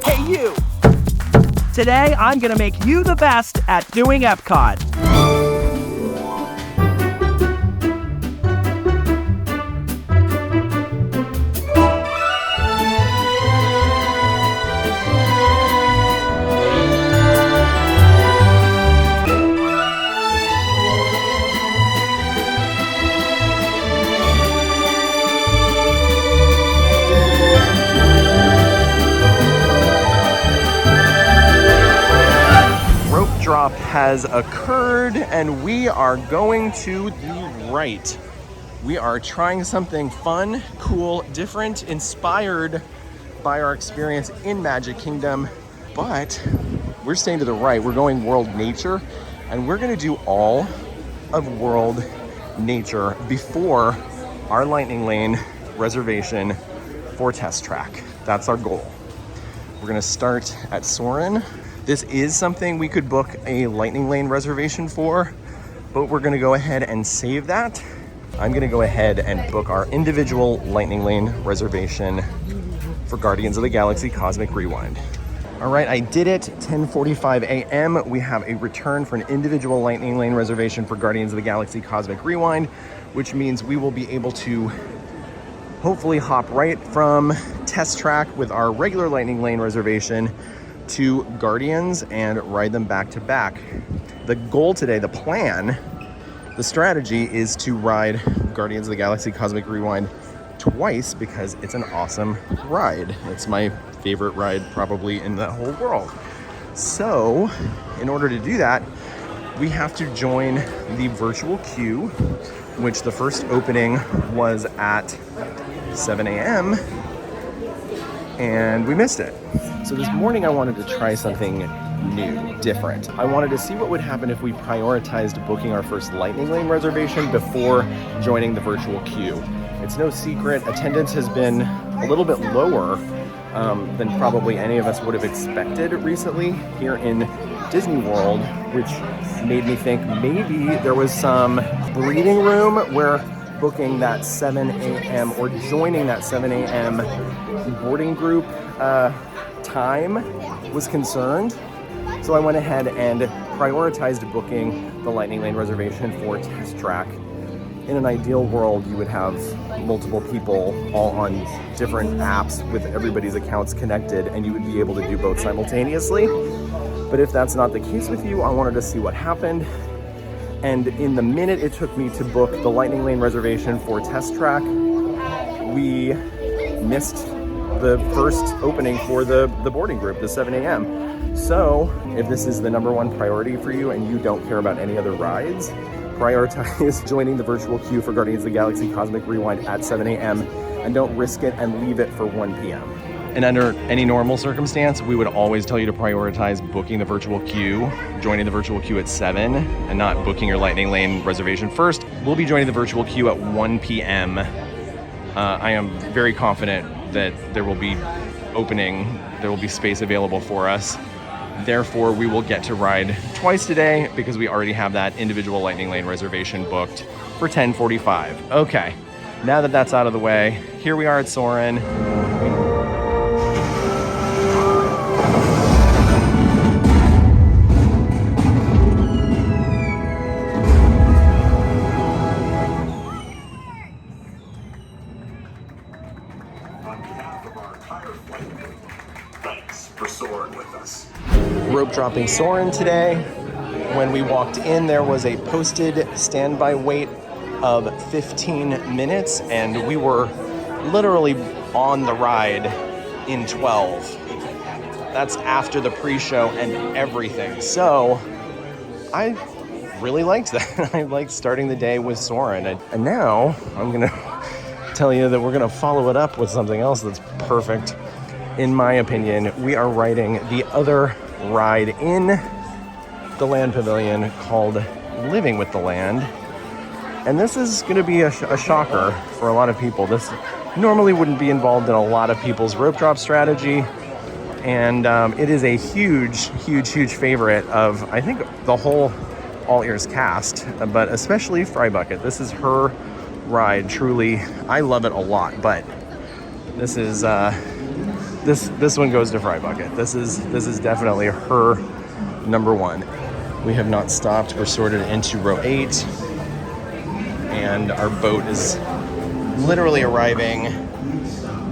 Hey, you! Today, I'm gonna make you the best at doing EPCOT. Drop has occurred and we are going to the right. We are trying something fun, cool, different, inspired by our experience in Magic Kingdom, but we're staying to the right. We're going World Nature, and we're gonna do all of World Nature before our Lightning Lane reservation for Test Track. That's our goal. We're gonna start at Soarin'. This is something we could book a Lightning Lane reservation for, but we're gonna go ahead and save that. I'm gonna go ahead and book our individual Lightning Lane reservation for Guardians of the Galaxy Cosmic Rewind. All right, I did it, 10:45 a.m. We have a return for an individual Lightning Lane reservation for Guardians of the Galaxy Cosmic Rewind, which means we will be able to hopefully hop right from Test Track with our regular Lightning Lane reservation to Guardians and ride them back to back. The goal today, the plan, the strategy is to ride Guardians of the Galaxy Cosmic Rewind twice because it's an awesome ride. It's my favorite ride probably in the whole world. So in order to do that, we have to join the virtual queue, which the first opening was at 7 a.m. and we missed it. So this morning I wanted to try something new, different. I wanted to see what would happen if we prioritized booking our first Lightning Lane reservation before joining the virtual queue. It's no secret, attendance has been a little bit lower than probably any of us would have expected recently here in Disney World, which made me think maybe there was some breathing room where booking that 7 a.m. or joining that 7 a.m. boarding group time was concerned. So I went ahead and prioritized booking the Lightning Lane reservation for Test Track. In an ideal world, you would have multiple people all on different apps with everybody's accounts connected, and you would be able to do both simultaneously. But if that's not the case with you, I wanted to see what happened. And in the minute it took me to book the Lightning Lane reservation for Test Track, we missed the first opening for the boarding group, the 7 a.m. So if this is the number one priority for you and you don't care about any other rides, prioritize joining the virtual queue for Guardians of the Galaxy Cosmic Rewind at 7 a.m. and don't risk it and leave it for 1 p.m. And under any normal circumstance, we would always tell you to prioritize booking the virtual queue, joining the virtual queue at 7, and not booking your Lightning Lane reservation first. We'll be joining the virtual queue at 1 p.m. I am very confident that there will be space available for us. Therefore, we will get to ride twice today because we already have that individual Lightning Lane reservation booked for 10:45. Okay, now that that's out of the way, here we are at Soarin'. Rope dropping Soarin' today. When we walked in, there was a posted standby wait of 15 minutes, and we were literally on the ride in 12. That's after the pre-show and everything. So I really liked that. I liked starting the day with Soarin'. And now I'm gonna tell you that we're gonna follow it up with something else that's perfect. In my opinion, we are riding the other ride in the Land Pavilion called Living with the Land. And this is going to be a shocker for a lot of people. This normally wouldn't be involved in a lot of people's rope drop strategy. And it is a huge favorite of, I think, the whole All Ears cast, but especially Fry Bucket. This is her ride, truly. I love it a lot, but this is This one goes to Fry Bucket. This is definitely her number one. We have not stopped. We're sorted into row 8, and our boat is literally arriving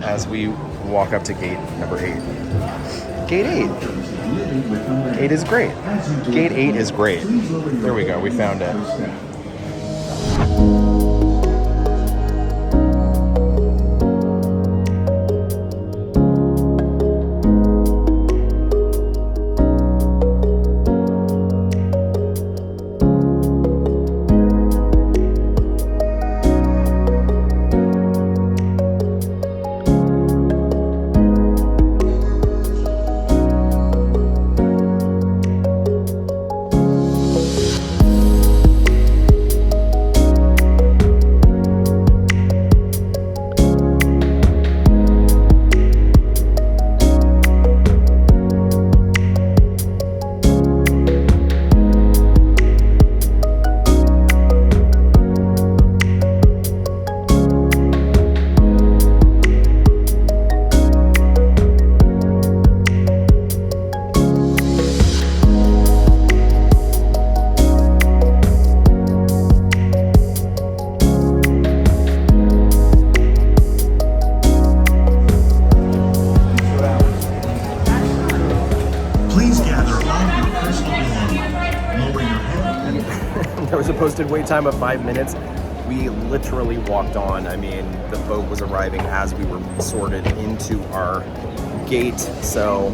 as we walk up to gate number 8. Gate 8. 8 is great. Gate 8 is great. There we go. We found it. There was a posted wait time of 5 minutes. We literally walked on. I mean, the boat was arriving as we were sorted into our gate. So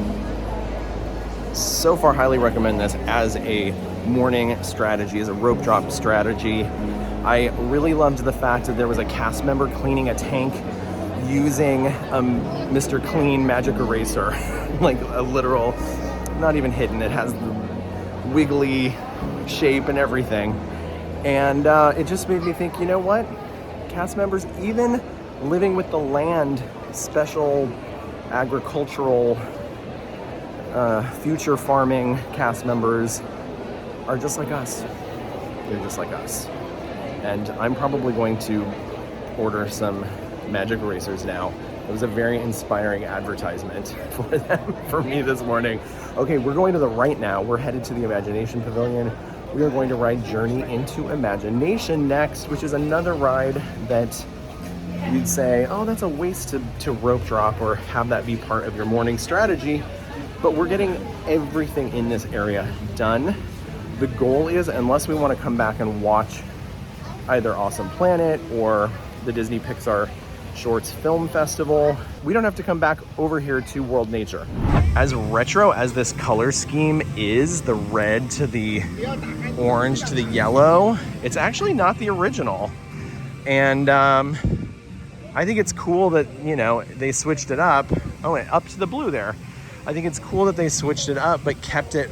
far, highly recommend this as a morning strategy, as a rope drop strategy. I really loved the fact that there was a cast member cleaning a tank using Mr. Clean magic eraser, like a literal, not even hidden, it has the wiggly shape and everything. And it just made me think, you know what? Cast members, even living with the land, special agricultural future farming cast members are just like us. They're just like us. And I'm probably going to order some magic erasers now. It was a very inspiring advertisement for them, for me this morning. Okay, we're going to the right now. We're headed to the Imagination Pavilion. We are going to ride Journey into Imagination next, which is another ride that you'd say, oh, that's a waste to rope drop or have that be part of your morning strategy. But we're getting everything in this area done. The goal is, unless we want to come back and watch either Awesome Planet or the Disney Pixar Shorts Film Festival, we don't have to come back over here to World Nature. As retro as this color scheme is, the red to the orange to the yellow, it's actually not the original. And I think it's cool that, you know, they switched it up. Oh, and up to the blue there. I think it's cool that they switched it up, but kept it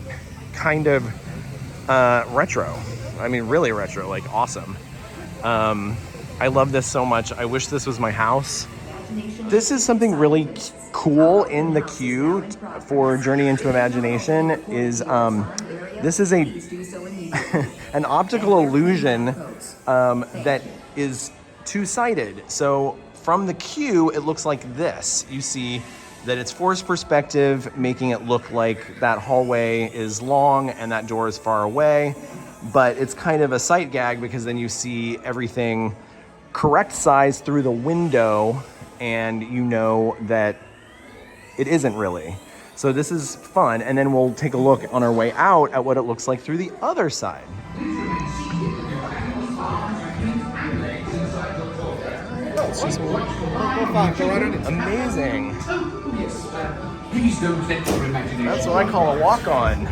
kind of retro. I mean, really retro, like awesome. I love this so much. I wish this was my house. This is something really cool in the queue for Journey into Imagination is this is a an optical illusion that is two-sided. So from the queue, it looks like this. You see that it's forced perspective, making it look like that hallway is long and that door is far away. But it's kind of a sight gag because then you see everything correct size through the window and you know that it isn't really. So this is fun, and then we'll take a look on our way out at what it looks like through the other side. It's just amazing. That's what I call a walk-on.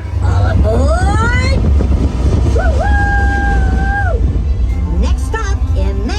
Next stop, Imagination.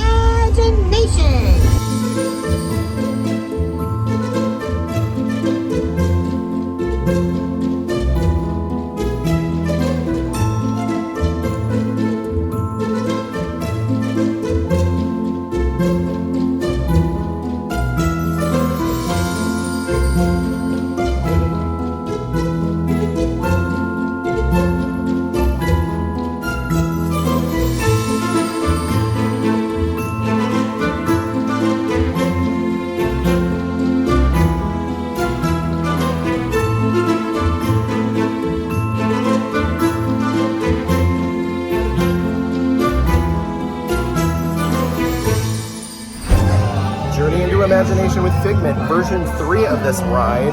Imagination with Figment, version 3 of this ride.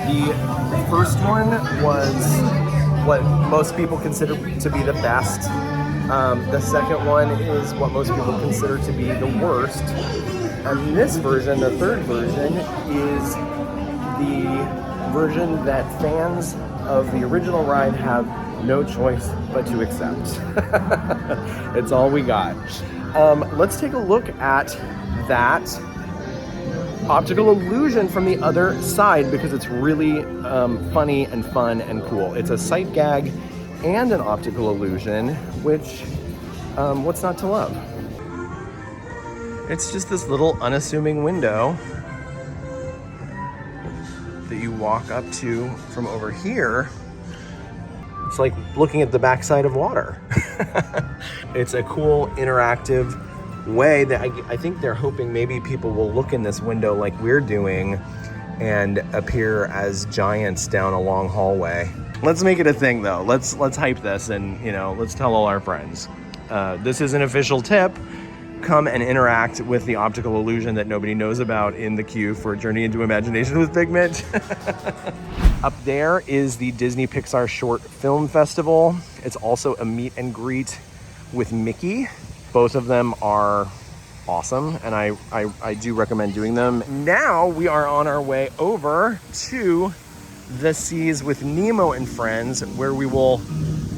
The first one was what most people consider to be the best. The second one is what most people consider to be the worst. And this version, the third version, is the version that fans of the original ride have no choice but to accept. It's all we got. Let's take a look at that optical illusion from the other side because it's really funny and fun and cool. It's a sight gag and an optical illusion, which what's not to love? It's just this little unassuming window that you walk up to from over here. It's like looking at the backside of water. It's a cool interactive way that I think they're hoping maybe people will look in this window like we're doing and appear as giants down a long hallway. Let's make it a thing though. Let's hype this and let's tell all our friends. This is an official tip. Come and interact with the optical illusion that nobody knows about in the queue for Journey into Imagination with Figment. Up there is the Disney Pixar Short Film Festival. It's also a meet and greet with Mickey. Both of them are awesome, and I do recommend doing them. Now we are on our way over to the Seas with Nemo and Friends, where we will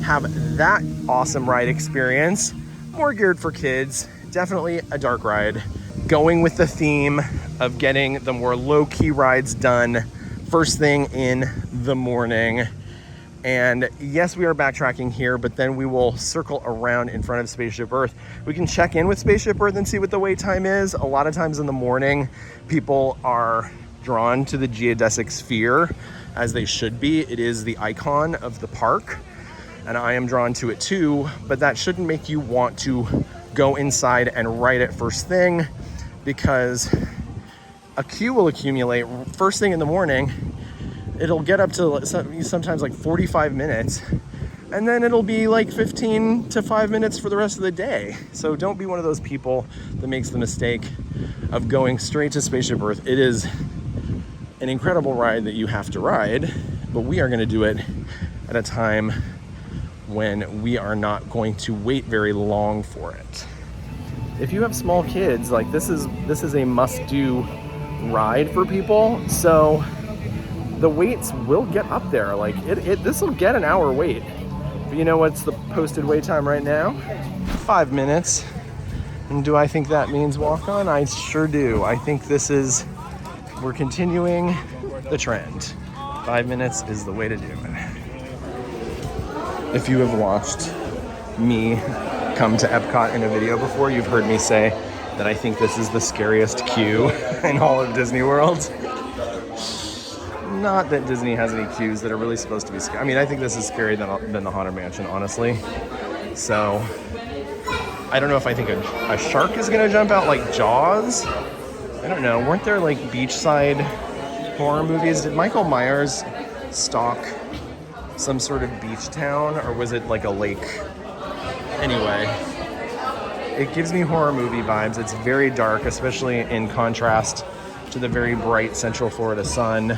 have that awesome ride experience, more geared for kids. Definitely a dark ride, going with the theme of getting the more low-key rides done first thing in the morning. And yes, we are backtracking here, but then we will circle around in front of Spaceship Earth. We can check in with Spaceship Earth and see what the wait time is. A lot of times in the morning, people are drawn to the geodesic sphere, as they should be. It is the icon of the park, and I am drawn to it too, but that shouldn't make you want to go inside and ride it first thing, because a queue will accumulate first thing in the morning. It'll get up to sometimes like 45 minutes, and then it'll be like 15 to 5 minutes for the rest of the day. So don't be one of those people that makes the mistake of going straight to Spaceship Earth. It is an incredible ride that you have to ride, but we are going to do it at a time when we are not going to wait very long for it. If you have small kids, like this is a must-do ride for people. So the waits will get up there. Like this will get an hour wait. But you know what's the posted wait time right now? 5 minutes. And do I think that means walk on? I sure do. I think we're continuing the trend. 5 minutes is the way to do it. If you have watched me come to Epcot in a video before, you've heard me say that I think this is the scariest queue in all of Disney World. Not that Disney has any queues that are really supposed to be scary. I mean, I think this is scarier than the Haunted Mansion, honestly. So, I don't know if I think a shark is gonna jump out like Jaws. I don't know. Weren't there like beachside horror movies? Did Michael Myers stalk some sort of beach town, or was it like a lake? Anyway, it gives me horror movie vibes. It's very dark, especially in contrast to the very bright Central Florida sun.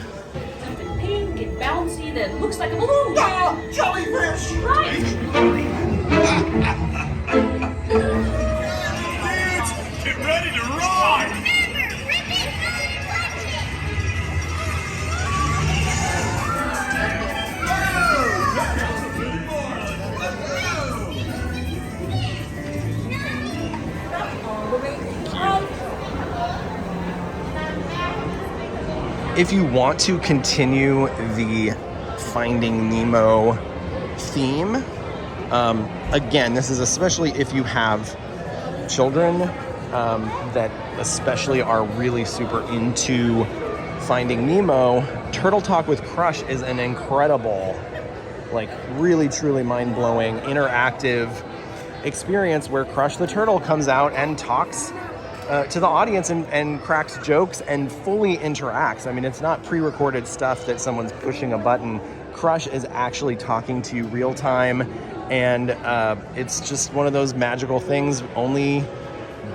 Pink and bouncy that looks like a balloon. Oh, jellyfish! Right. Get ready to ride! If you want to continue the Finding Nemo theme, again, this is especially if you have children that especially are really super into Finding Nemo. Turtle Talk with Crush is an incredible, like really truly mind-blowing interactive experience where Crush the Turtle comes out and talks to the audience and cracks jokes and fully interacts. I mean, it's not pre-recorded stuff that someone's pushing a button. Crush is actually talking to you real time, and it's just one of those magical things only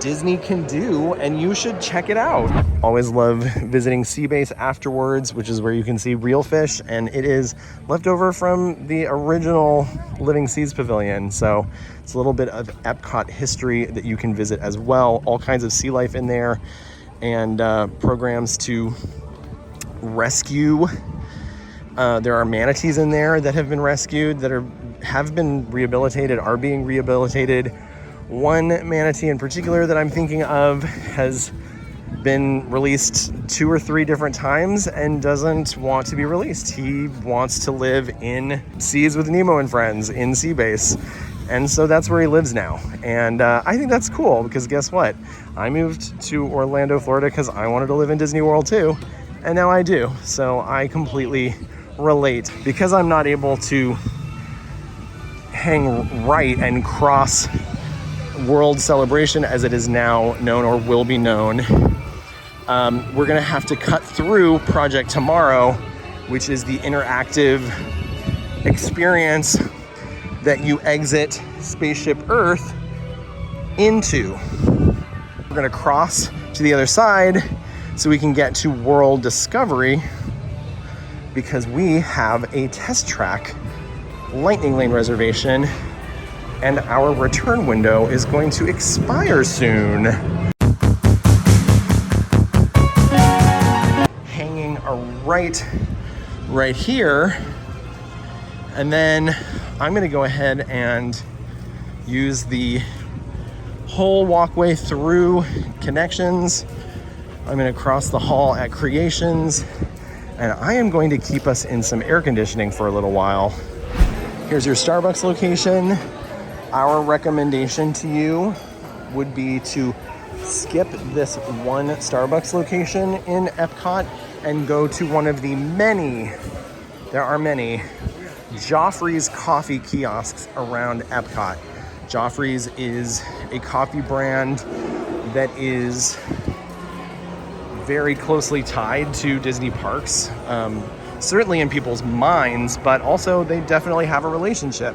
Disney can do, and you should check it out. Always love visiting Seabase afterwards, which is where you can see real fish, and it is left over from the original Living Seas Pavilion. So it's a little bit of EPCOT history that you can visit as well. All kinds of sea life in there, and programs to rescue. There are manatees in there that have been rescued, that have been rehabilitated, are being rehabilitated. One manatee in particular that I'm thinking of has been released 2 or 3 different times and doesn't want to be released. He wants to live in Seas with Nemo and Friends in Seabase. And so that's where he lives now. And I think that's cool because guess what? I moved to Orlando, Florida because I wanted to live in Disney World too. And now I do. So I completely relate. Because I'm not able to hang right and cross World Celebration as it is now known or will be known, we're gonna have to cut through Project Tomorrow, which is the interactive experience that you exit Spaceship Earth into. We're gonna cross to the other side so we can get to World Discovery because we have a test track lightning lane reservation, and our return window is going to expire soon. Hanging a right here, and then I'm gonna go ahead and use the whole walkway through Connections. I'm gonna cross the hall at Creations, and I am going to keep us in some air conditioning for a little while. Here's your Starbucks location. Our recommendation to you would be to skip this one Starbucks location in Epcot and go to one of the many, there are many, Joffrey's coffee kiosks around Epcot. Joffrey's is a coffee brand that is very closely tied to Disney parks, certainly in people's minds, but also they definitely have a relationship.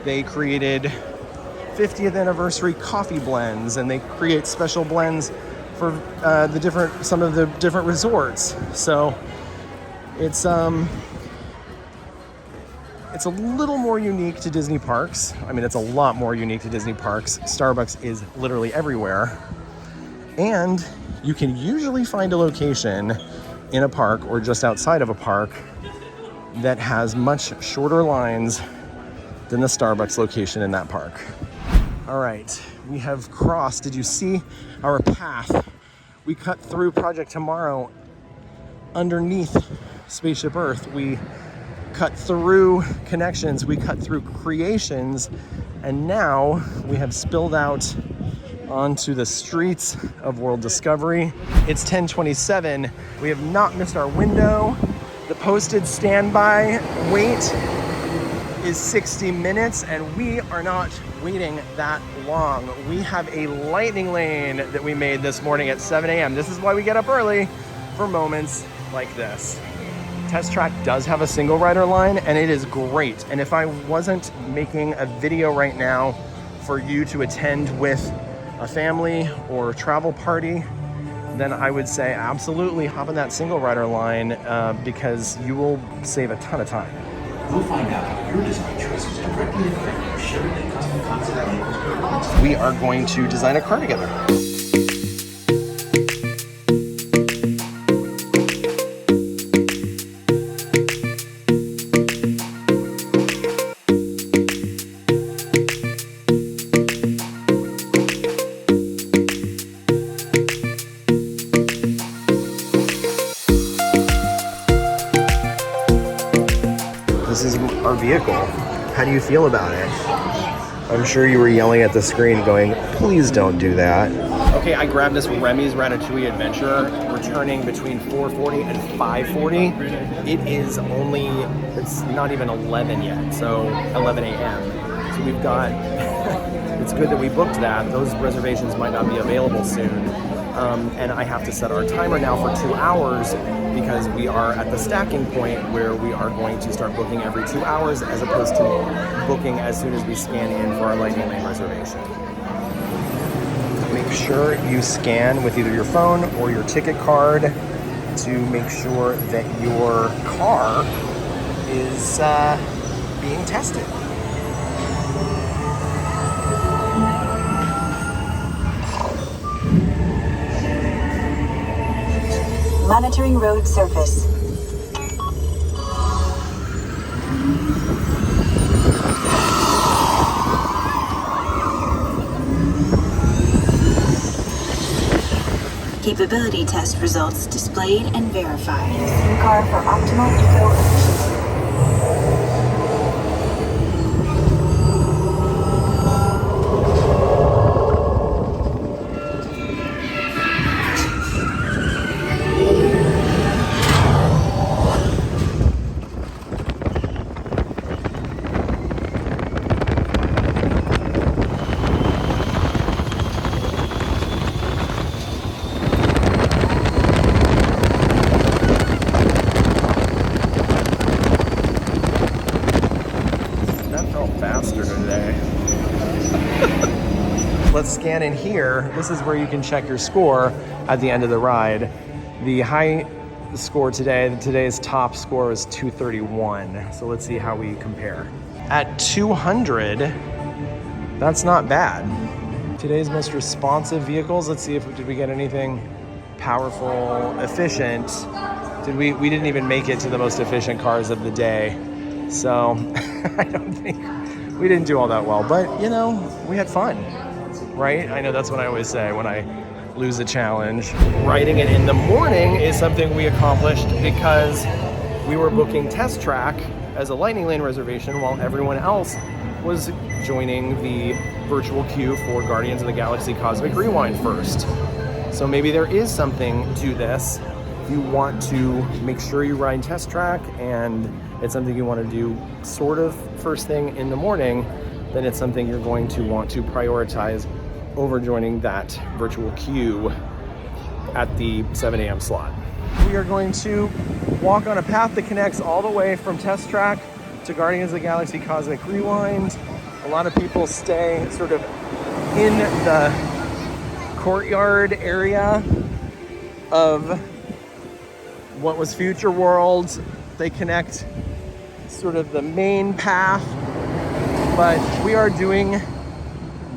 They created 50th anniversary coffee blends, and they create special blends for some of the different resorts. So it's a little more unique to Disney parks. I mean, it's a lot more unique to Disney parks. Starbucks is literally everywhere, and you can usually find a location in a park or just outside of a park that has much shorter lines than the Starbucks location in that park. All right, we have crossed. Did you see our path? We cut through Project Tomorrow underneath Spaceship Earth. We cut through Connections. We cut through Creations. And now we have spilled out onto the streets of World Discovery. It's 10:27. We have not missed our window. The posted standby wait is 60 minutes, and we are not waiting that long. We have a lightning lane that we made this morning at 7 a.m. This is why we get up early, for moments like this. Test Track does have a single rider line, and it is great. And if I wasn't making a video right now for you to attend with a family or travel party, then I would say absolutely hop on that single rider line because you will save a ton of time. You'll find out how your design choices directly affect your Chevrolet custom concept vehicles. We are going to design a car together. This is our vehicle. How do you feel about it? I'm sure you were yelling at the screen going, please don't do that. Okay, I grabbed this Remy's Ratatouille Adventure, returning between 4:40 and 5:40. It's not even 11 yet, so 11 a.m. So we've got, it's good that we booked that. Those reservations might not be available soon. And I have to set our timer now for 2 hours because we are at the stacking point where we are going to start booking every 2 hours as opposed to booking as soon as we scan in for our lightning lane reservation. Make sure you scan with either your phone or your ticket card to make sure that your car is being tested. Monitoring road surface. Capability test results displayed and verified. Using car for optimal eco efficiency. Let's scan in here. This is where you can check your score at the end of the ride. The high score today's top score is 231. So let's see how we compare. At 200, that's not bad. Today's most responsive vehicles. Let's see did we get anything powerful, efficient. We didn't even make it to the most efficient cars of the day. So I don't think we didn't do all that well, but you know, we had fun. Right? I know that's what I always say when I lose a challenge. Riding it in the morning is something we accomplished because we were booking Test Track as a lightning lane reservation while everyone else was joining the virtual queue for Guardians of the Galaxy Cosmic Rewind first. So maybe there is something to this. If you want to make sure you ride Test Track and it's something you want to do sort of first thing in the morning, then it's something you're going to want to prioritize over joining that virtual queue at the 7 a.m. slot. We are going to walk on a path that connects all the way from Test Track to Guardians of the Galaxy Cosmic Rewind. A lot of people stay sort of in the courtyard area of what was Future World. They connect sort of the main path, but we are doing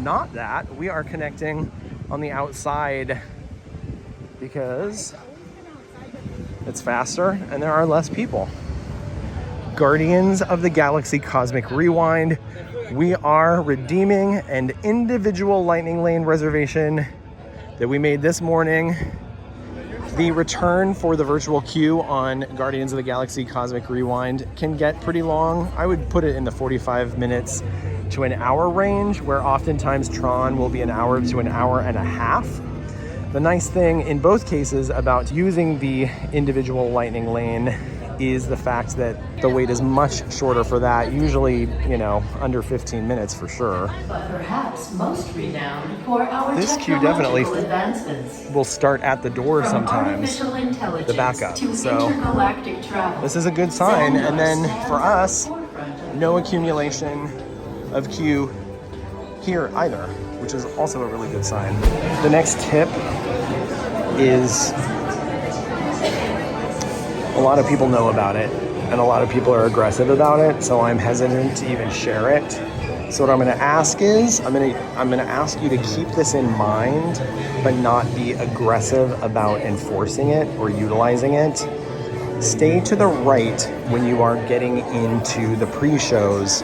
not that. We are connecting on the outside because it's faster and there are less people. Guardians of the Galaxy Cosmic Rewind. We are redeeming an individual lightning lane reservation that we made this morning. The return for the virtual queue on Guardians of the Galaxy Cosmic Rewind can get pretty long. I would put it in the 45 minutes to an hour range, where oftentimes Tron will be an hour to an hour and a half. The nice thing in both cases about using the individual lightning lane is the fact that the wait is much shorter for that, usually, you know, under 15 minutes for sure. But perhaps most renowned for our this queue definitely advancements. Will start at the door From sometimes, the backup. To so intergalactic travel. This is a good sign. And then for us, no accumulation of queue here either, which is also a really good sign. The next tip is a lot of people know about it and a lot of people are aggressive about it, so I'm hesitant to even share it. So what I'm going to ask is, I'm going to ask you to keep this in mind, but not be aggressive about enforcing it or utilizing it. Stay to the right when you are getting into the pre-shows.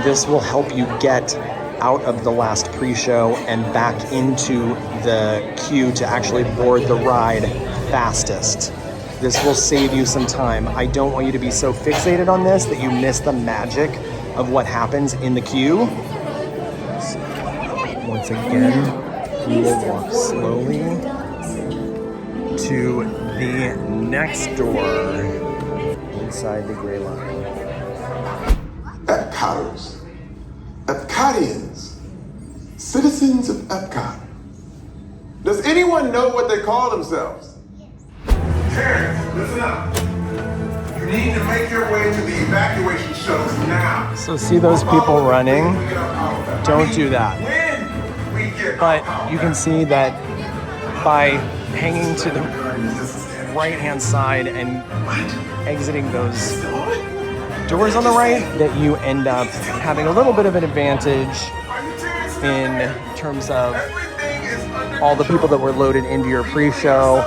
This will help you get out of the last pre-show and back into the queue to actually board the ride fastest. This will save you some time. I don't want you to be so fixated on this that you miss the magic of what happens in the queue. So, once again, we will walk slowly to the next door inside the gray line. EPCOTers, EPCOTians, citizens of EPCOT. Does anyone know what they call themselves? Terrence, listen up. You need to make your way to the evacuation shuttles now. So see those people running? Don't do that. When we get but you can see that by hanging to the right-hand side and exiting those doors on the right, that you end up having a little bit of an advantage in terms of all the people that were loaded into your pre-show.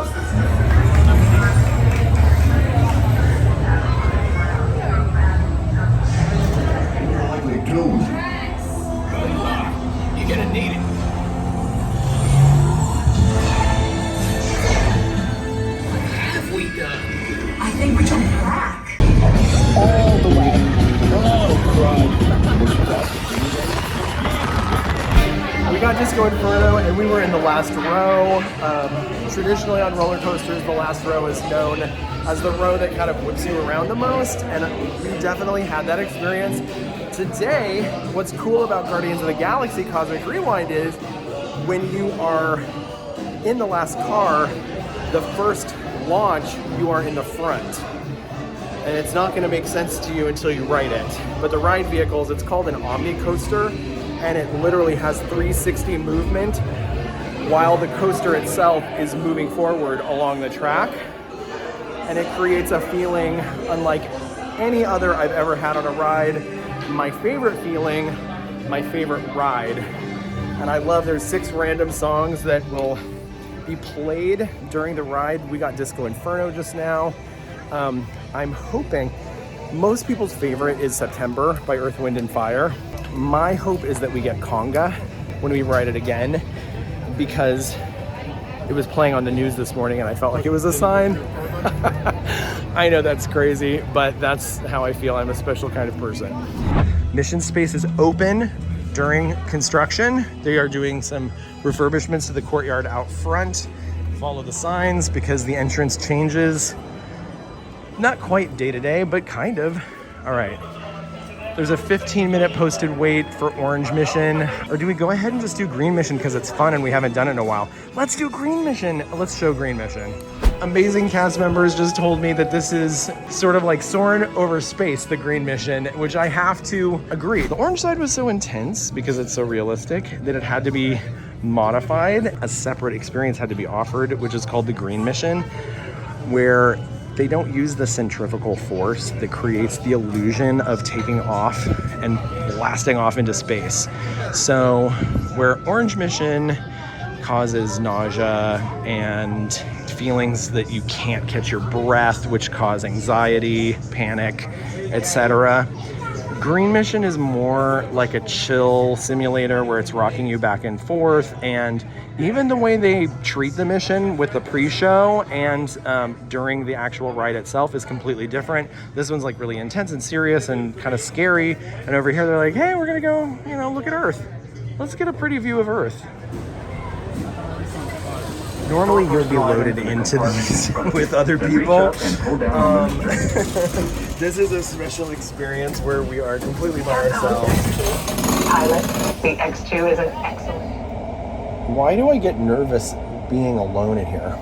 You're gonna need it. Have we done? I think we're jumping back. All the way. We got Disco Inferno and we were in the last row. Traditionally on roller coasters, the last row is known as the row that kind of whips you around the most, and we definitely had that experience. Today, what's cool about Guardians of the Galaxy Cosmic Rewind is when you are in the last car, the first launch, you are in the front. And it's not gonna make sense to you until you ride it. But the ride vehicles, it's called an Omni Coaster, and it literally has 360 movement while the coaster itself is moving forward along the track. And it creates a feeling unlike any other I've ever had on a ride. My favorite feeling, my favorite ride. And I love there's 6 random songs that will be played during the ride. We got Disco Inferno just now. I'm hoping, most people's favorite is September by Earth, Wind & Fire. My hope is that we get Conga when we ride it again, because it was playing on the news this morning and I felt like it was a sign. I know that's crazy, but that's how I feel. I'm a special kind of person. Mission Space is open during construction. They are doing some refurbishments to the courtyard out front. Follow the signs because the entrance changes. Not quite day to day, but kind of. All right. There's a 15-minute posted wait for Orange Mission. Or do we go ahead and just do Green Mission because it's fun and we haven't done it in a while? Let's do Green Mission. Let's show Green Mission. Amazing cast members just told me that this is sort of like Soarin' over space, the Green Mission, which I have to agree. The orange side was so intense because it's so realistic that it had to be modified. A separate experience had to be offered, which is called the Green Mission, where they don't use the centrifugal force that creates the illusion of taking off and blasting off into space. So where Orange Mission causes nausea and feelings that you can't catch your breath, which cause anxiety, panic, etc., Green Mission is more like a chill simulator where it's rocking you back and forth, and even the way they treat the mission with the pre-show and during the actual ride itself is completely different. This one's like really intense and serious and kind of scary, and over here they're like, hey, we're gonna go, look at Earth. Let's get a pretty view of Earth. Normally you'll be loaded into these with other people. This is a special experience where we are completely by ourselves. Pilot, the X2 is an excellent. Why do I get nervous being alone in here?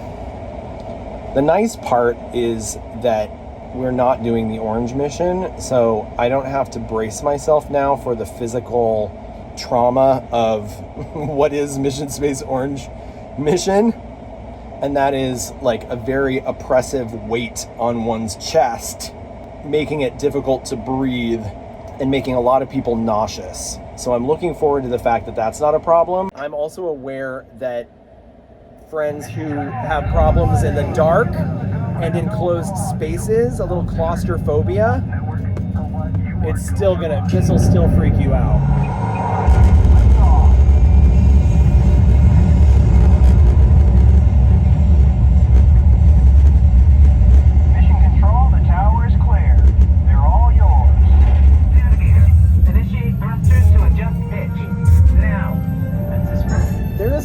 The nice part is that we're not doing the Orange Mission, so I don't have to brace myself now for the physical trauma of what is Mission Space Orange Mission. And that is like a very oppressive weight on one's chest, making it difficult to breathe and making a lot of people nauseous. So I'm looking forward to the fact that that's not a problem. I'm also aware that friends who have problems in the dark and in closed spaces, a little claustrophobia, this will still freak you out.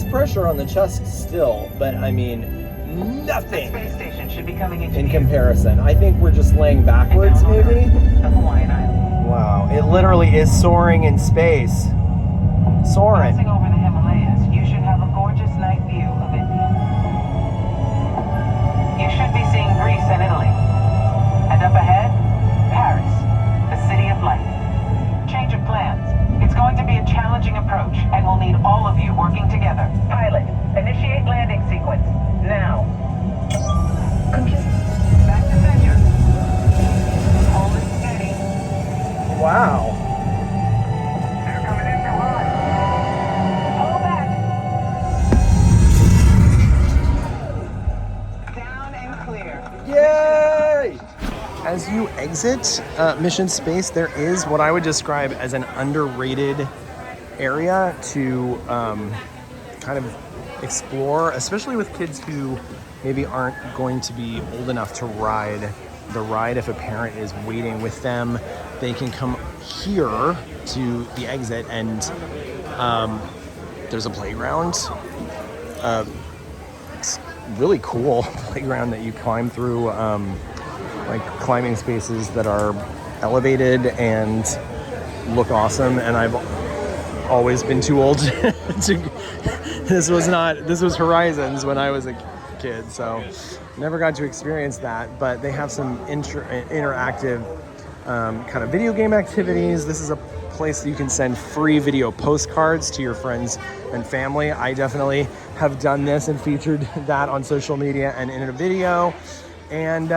Pressure on the chest still, but I mean, nothing Space station should be coming into in comparison. I think we're just laying backwards, maybe? Wow, it literally is soaring in space. Soaring. Passing over the Himalayas, you should have a gorgeous night view of India. You should be seeing Greece and Italy. And up ahead, Paris, the city of light. Change of plans. It's going to be a challenging approach, and we'll need all of you working together. visit Mission Space, there is what I would describe as an underrated area to kind of explore, especially with kids who maybe aren't going to be old enough to ride the ride. If a parent is waiting with them, they can come here to the exit, and there's a playground. It's really cool playground that you climb through, like climbing spaces that are elevated and look awesome. And I've always been too old to. This was Horizons when I was a kid, so never got to experience that. But they have some interactive kind of video game activities. This is a place that you can send free video postcards to your friends and family. I definitely have done this and featured that on social media and in a video. And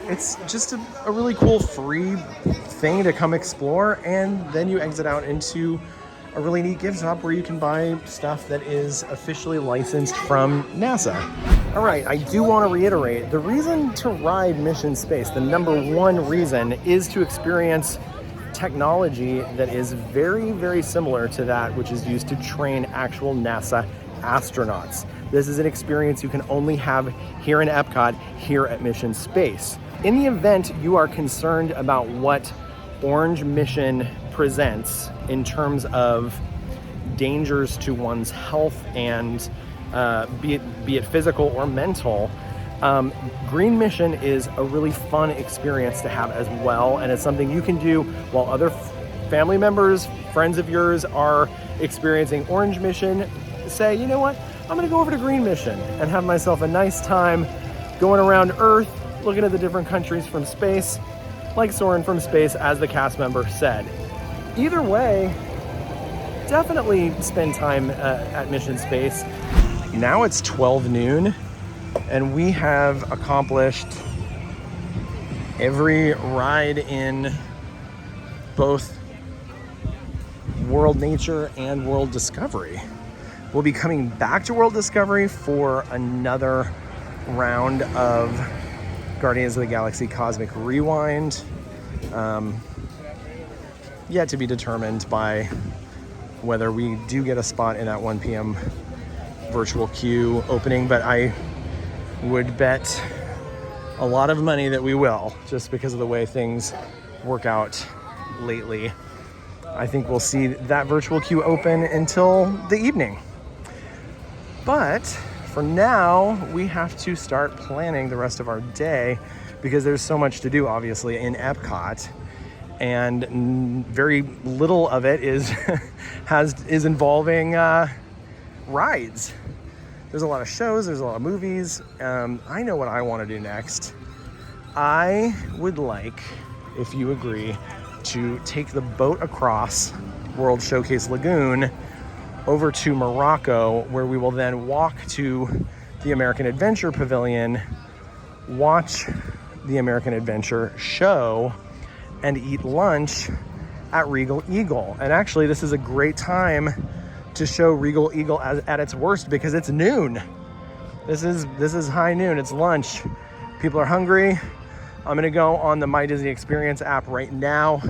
it's just a really cool free thing to come explore. And then you exit out into a really neat gift shop where you can buy stuff that is officially licensed from NASA. All right, I do want to reiterate, the reason to ride Mission Space, the number one reason, is to experience technology that is very, very similar to that which is used to train actual NASA astronauts. This is an experience you can only have here in EPCOT, here at Mission Space. In the event you are concerned about what Orange Mission presents in terms of dangers to one's health and be it physical or mental, Green Mission is a really fun experience to have as well, and it's something you can do while other family members, friends of yours are experiencing Orange Mission. Say, you know what, I'm gonna go over to Green Mission and have myself a nice time going around Earth, looking at the different countries from space, like Soren from space, as the cast member said. Either way, definitely spend time at Mission Space. Now it's 12 noon, and we have accomplished every ride in both World Nature and World Discovery. We'll be coming back to World Discovery for another round of Guardians of the Galaxy Cosmic Rewind. Yet to be determined by whether we do get a spot in that 1 p.m. virtual queue opening, but I would bet a lot of money that we will, just because of the way things work out lately. I think we'll see that virtual queue open until the evening. But for now, we have to start planning the rest of our day because there's so much to do, obviously, in EPCOT. And very little of it is involving rides. There's a lot of shows, there's a lot of movies. I know what I want to do next. I would like, if you agree, to take the boat across World Showcase Lagoon over to Morocco, where we will then walk to the American Adventure Pavilion, watch the American Adventure show, and eat lunch at Regal Eagle. And actually, this is a great time to show Regal Eagle at its worst because it's noon. This is high noon, it's lunch. People are hungry. I'm gonna go on the My Disney Experience app right now,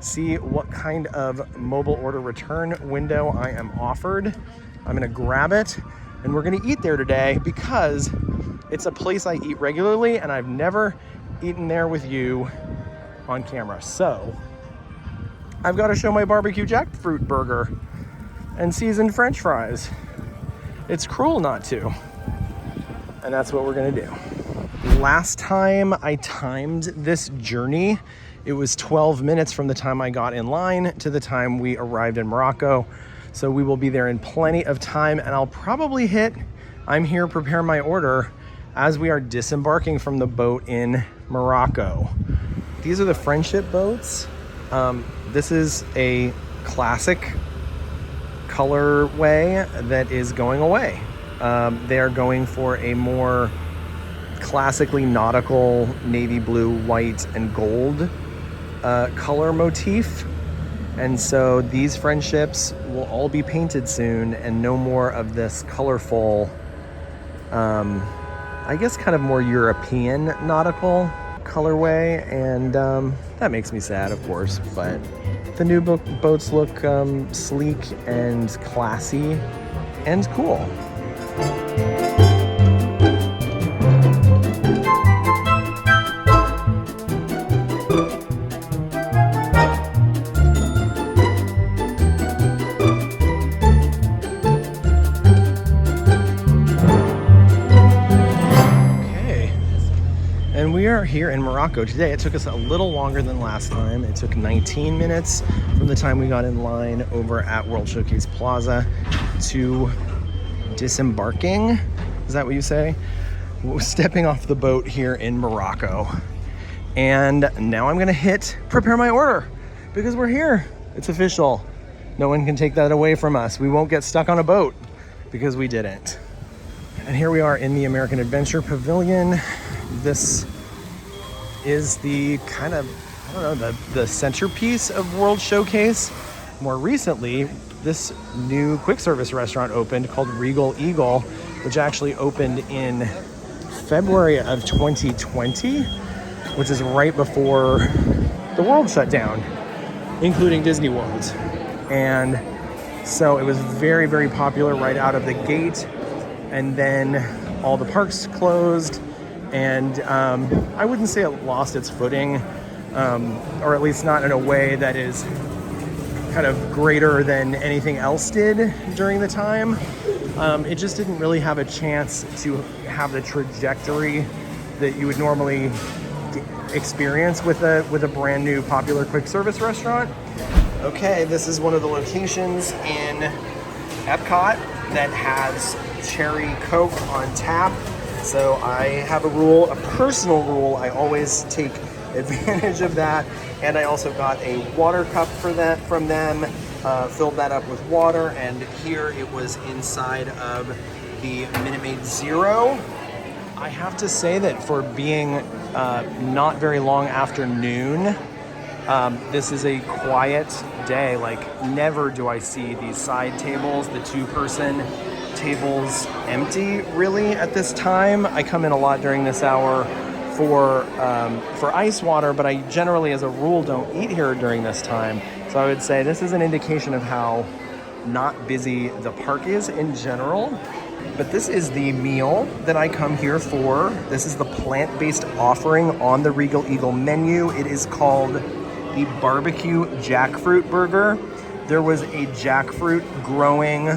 see what kind of mobile order return window I am offered. I'm gonna grab it, and we're gonna eat there today because it's a place I eat regularly and I've never eaten there with you on camera. So I've got to show my barbecue jackfruit burger and seasoned French fries. It's cruel not to. And that's what we're gonna do. Last time I timed this journey, it was 12 minutes from the time I got in line to the time we arrived in Morocco. So we will be there in plenty of time, and I'll probably hit I'm here, prepare my order as we are disembarking from the boat in Morocco. These are the friendship boats. This is a classic colorway that is going away. They are going for a more classically nautical navy blue, white, and gold color motif. And so these friendships will all be painted soon, and no more of this colorful, I guess kind of more European nautical. colorway, and that makes me sad, of course, but the new boats look sleek and classy and cool. And we are here in Morocco today. It took us a little longer than last time. It took 19 minutes from the time we got in line over at World Showcase Plaza to disembarking. Is that what you say? Stepping off the boat here in Morocco. And now I'm gonna prepare my order because we're here. It's official. No one can take that away from us. We won't get stuck on a boat because we didn't. And here we are in the American Adventure Pavilion. This is the kind of, I don't know, the centerpiece of World Showcase. More recently, this new quick service restaurant opened called Regal Eagle, which actually opened in February of 2020, which is right before the world shut down, including Disney World. And so it was very, very popular right out of the gate. And then all the parks closed. And I wouldn't say it lost its footing, or at least not in a way that is kind of greater than anything else did during the time. It just didn't really have a chance to have the trajectory that you would normally experience with a brand new popular quick service restaurant. Okay, this is one of the locations in EPCOT that has cherry Coke on tap. So I have a personal rule. I always take advantage of that. And I also got a water cup from them, filled that up with water. And here it was inside of the Minute Maid Zero. I have to say that for being not very long afternoon, this is a quiet day. Like, never do I see these side tables, the two-person tables empty really at this time. I come in a lot during this hour for ice water, but I generally as a rule don't eat here during this time. So I would say this is an indication of how not busy the park is in general. But this is the meal that I come here for. This is the plant-based offering on the Regal Eagle menu. It is called the barbecue jackfruit burger. There was a jackfruit growing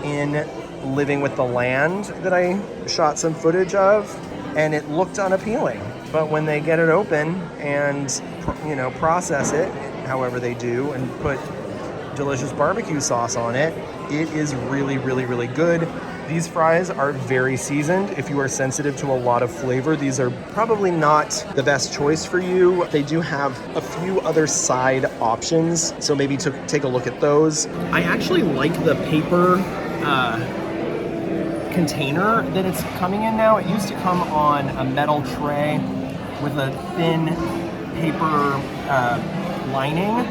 in Living with the Land that I shot some footage of, and it looked unappealing. But when they get it open and process it however they do and put delicious barbecue sauce on it, it is really, really, really good. These fries are very seasoned. If you are sensitive to a lot of flavor, these are probably not the best choice for you. They do have a few other side options, so maybe take a look at those. I actually like the paper container that it's coming in now. It used to come on a metal tray with a thin paper lining,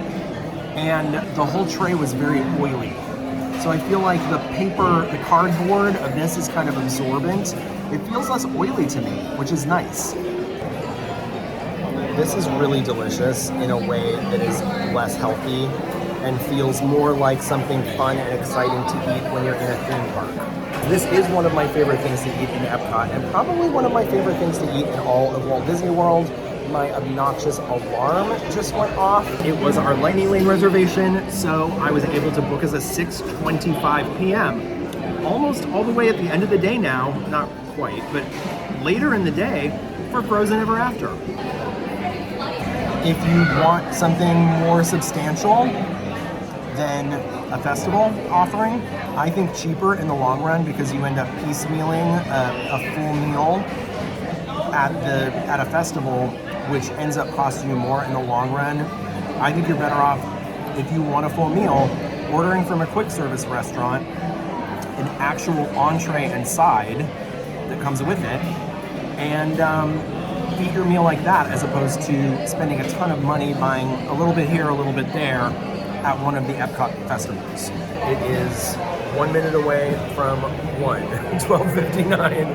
and the whole tray was very oily. So I feel like the cardboard of this is kind of absorbent. It feels less oily to me, which is nice. This is really delicious in a way that is less healthy and feels more like something fun and exciting to eat when you're in a theme park. This is one of my favorite things to eat in Epcot, and probably one of my favorite things to eat in all of Walt Disney World. My obnoxious alarm just went off. It was our Lightning Lane reservation, so I was able to book us at 6:25 p.m. Almost all the way at the end of the day now, not quite, but later in the day for Frozen Ever After. If you want something more substantial than a festival offering, I think cheaper in the long run, because you end up piecemealing a full meal at a festival, which ends up costing you more in the long run. I think you're better off, if you want a full meal, ordering from a quick service restaurant an actual entree and side that comes with it, and eat your meal like that, as opposed to spending a ton of money buying a little bit here, a little bit there at one of the Epcot festivals. It is 1 minute away from 12:59.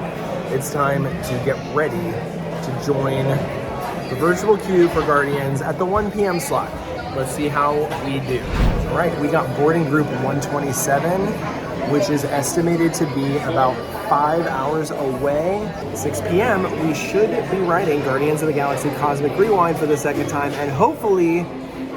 It's time to get ready to join the virtual queue for Guardians at the 1 p.m. slot. Let's see how we do. All right, we got boarding group 127, which is estimated to be about 5 hours away. 6 p.m., we should be riding Guardians of the Galaxy Cosmic Rewind for the second time, and hopefully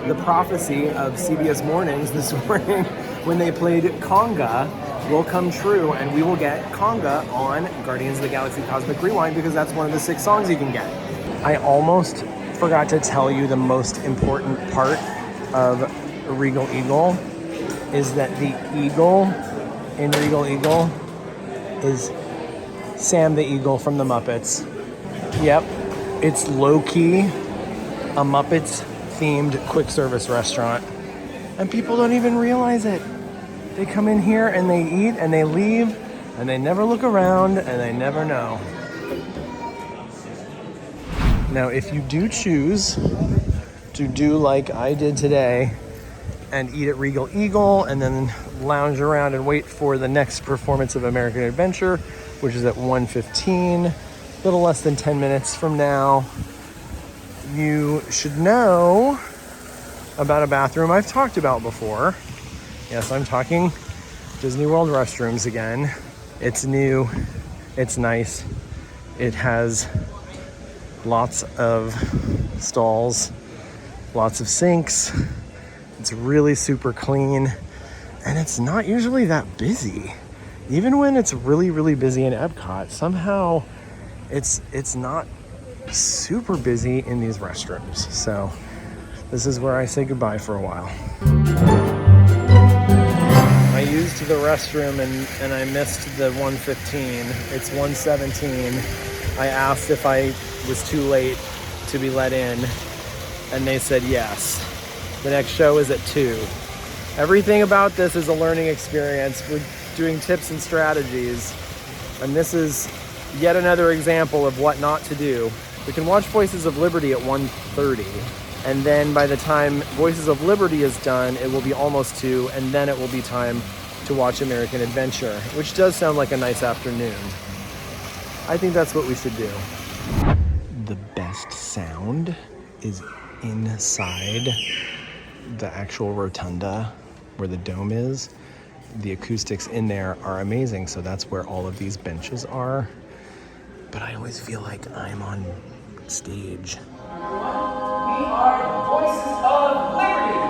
the prophecy of CBS Mornings this morning when they played Conga will come true, and we will get Conga on Guardians of the Galaxy Cosmic Rewind because that's one of the 6 songs you can get. I almost forgot to tell you the most important part of Regal Eagle is that the eagle in Regal Eagle is Sam the Eagle from the Muppets. Yep, it's low-key a Muppets themed quick service restaurant, and people don't even realize it. They come in here and they eat and they leave and they never look around and they never know. Now, if you do choose to do like I did today and eat at Regal Eagle and then lounge around and wait for the next performance of American Adventure, which is at 1:15, a little less than 10 minutes from now, you should know about a bathroom I've talked about before. Yes, I'm talking Disney World restrooms again. It's new, it's nice, it has lots of stalls, lots of sinks, it's really super clean, and it's not usually that busy. Even when it's really, really busy in Epcot, somehow it's not super busy in these restrooms. So this is where I say goodbye for a while. I used the restroom and I missed the 1:15. It's 1:17. I asked if I was too late to be let in, and they said yes. The next show is at 2. Everything about this is a learning experience. We're doing tips and strategies, and this is yet another example of what not to do. We can watch Voices of Liberty at 1:30, and then by the time Voices of Liberty is done, it will be almost 2, and then it will be time to watch American Adventure, which does sound like a nice afternoon. I think that's what we should do. The best sound is inside the actual rotunda where the dome is. The acoustics in there are amazing, so that's where all of these benches are. But I always feel like I'm on stage. We are the Voices of Liberty.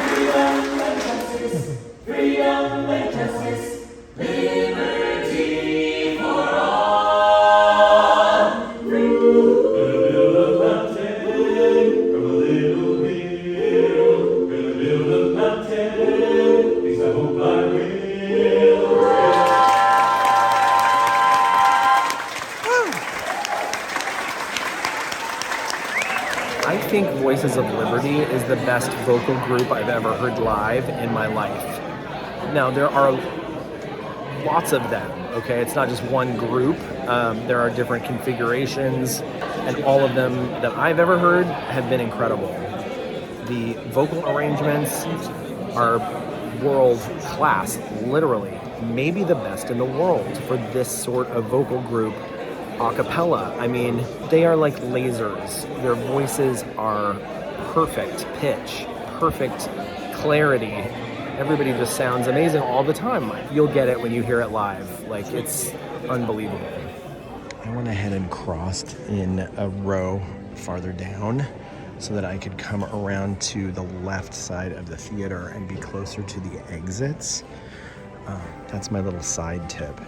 Freedom and justice, freedom and justice, liberty for all. Build a mountain from a little hill. Gonna build a mountain, at least I hope I will. I think Voices of Liberty is the best vocal group I've ever heard live in my life. Now, there are lots of them, okay? It's not just one group. There are different configurations, and all of them that I've ever heard have been incredible. The vocal arrangements are world class, literally. Maybe the best in the world for this sort of vocal group. A cappella, I mean, they are like lasers. Their voices are perfect pitch, perfect clarity. Everybody just sounds amazing all the time. You'll get it when you hear it live. Like, it's unbelievable. I went ahead and crossed in a row farther down so that I could come around to the left side of the theater and be closer to the exits. That's my little side tip.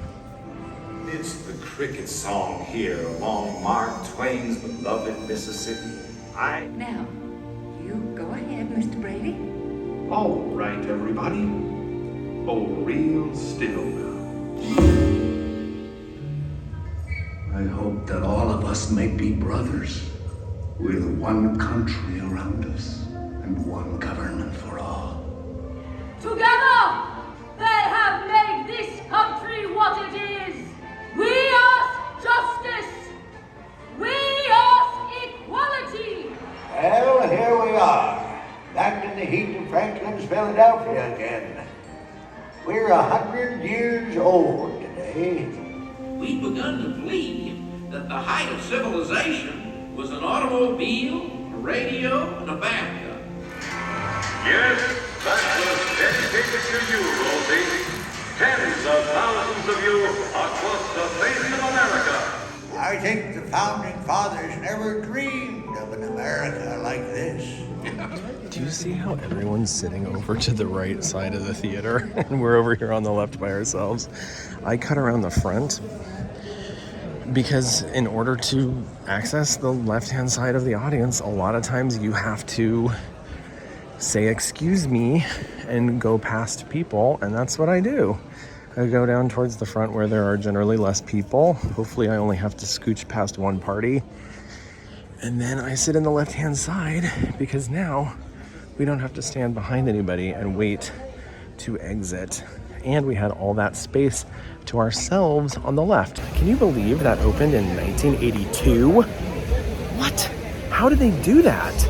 It's the cricket song here along Mark Twain's beloved Mississippi. Now, you go ahead, Mr. Brady. All right, everybody. Hold real still now. I hope that all of us may be brothers, with one country around us and one government for all. Together, they have made this country what it is. We ask justice. We ask equality. Well, here we are, back in the heat of Franklin's Philadelphia again. We're 100 years old today. We've begun to believe that the height of civilization was an automobile, a radio, and a bathtub. Yes, that was dedicated to you, Rosie. Tens of thousands of you across the face of America. I think the founding fathers never dreamed of an America like this. Do you see how everyone's sitting over to the right side of the theater and we're over here on the left by ourselves? I cut around the front because in order to access the left-hand side of the audience, a lot of times you have to say excuse me and go past people, and that's what I do. I go down towards the front where there are generally less people. Hopefully I only have to scooch past one party. And then I sit in the left-hand side because now we don't have to stand behind anybody and wait to exit. And we had all that space to ourselves on the left. Can you believe that opened in 1982? What? How did they do that?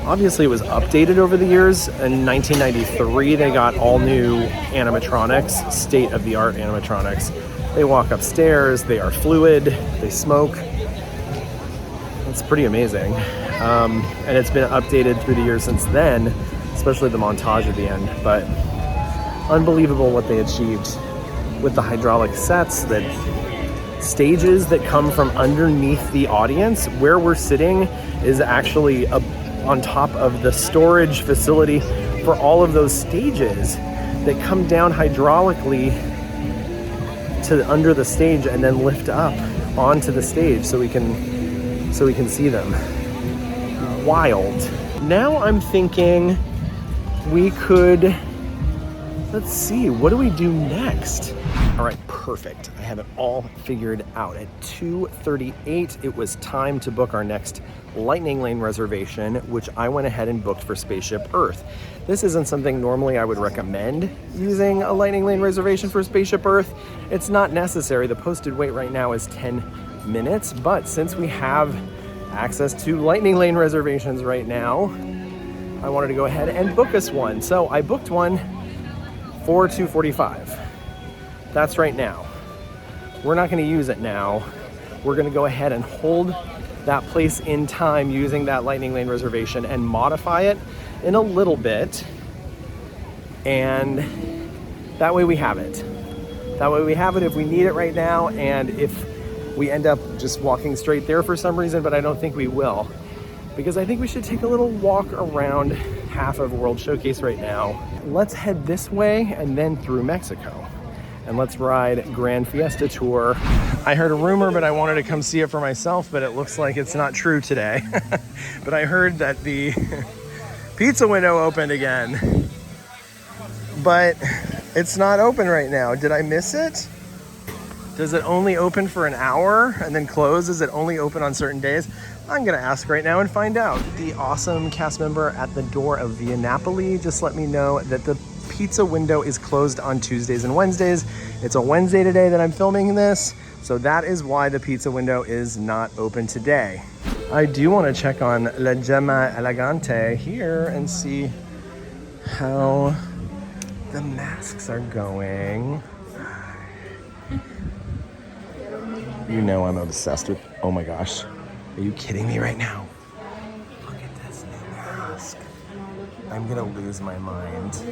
Obviously it was updated over the years. In 1993, they got all new animatronics, state-of-the-art animatronics. They walk upstairs, they are fluid, they smoke. It's pretty amazing. And it's been updated through the years since then, especially the montage at the end. But unbelievable what they achieved with the hydraulic sets, that stages that come from underneath the audience. Where we're sitting is actually on top of the storage facility for all of those stages that come down hydraulically to under the stage and then lift up onto the stage so we can see them. Wild. Now I'm thinking we could, let's see, what do we do next? All right, perfect. I have it all figured out. At 2:38, it was time to book our next Lightning Lane reservation, which I went ahead and booked for Spaceship Earth. This isn't something normally I would recommend using a Lightning Lane reservation for Spaceship Earth. It's not necessary. The posted wait right now is 10 minutes, but since we have access to Lightning Lane reservations right now, I wanted to go ahead and book us one. So I booked one for 2:45. That's right now. We're not going to use it now. We're going to go ahead and hold that place in time using that Lightning Lane reservation and modify it in a little bit. And that way we have it. That way we have it if we need it right now, and if we end up just walking straight there for some reason, but I don't think we will, because I think we should take a little walk around half of World Showcase right now. Let's head this way and then through Mexico. And let's ride Grand Fiesta Tour. I heard a rumor, but I wanted to come see it for myself, but it looks like it's not true today. But I heard that the pizza window opened again, but it's not open right now. Did I miss it? Does it only open for an hour and then close? Is it only open on certain days? I'm gonna ask right now and find out. The awesome cast member at the door of Via Napoli just let me know that the pizza window is closed on Tuesdays and Wednesdays. It's a Wednesday today that I'm filming this, so that is why the pizza window is not open today. I do want to check on La Gemma Elegante here and see how the masks are going. You know I'm obsessed with, oh my gosh. Are you kidding me right now? Look at this new mask. I'm gonna lose my mind.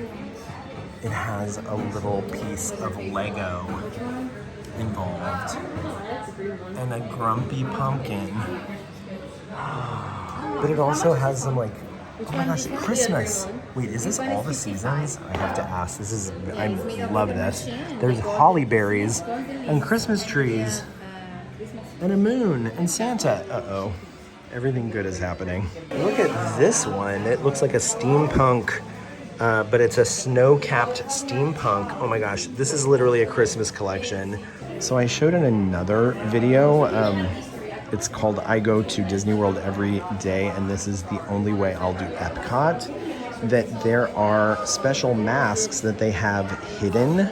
It has a little piece of Lego involved and a grumpy pumpkin. But it also has some like, oh my gosh, Christmas. Wait, is this all the seasons? I have to ask. I love this. There's holly berries and Christmas trees and a moon and Santa. Uh-oh. Everything good is happening. Look at this one. It looks like a steampunk, but it's a snow-capped steampunk. Oh my gosh, this is literally a Christmas collection. So I showed in another video, it's called I Go to Disney World Every Day, and this is the only way I'll do EPCOT, that there are special masks that they have hidden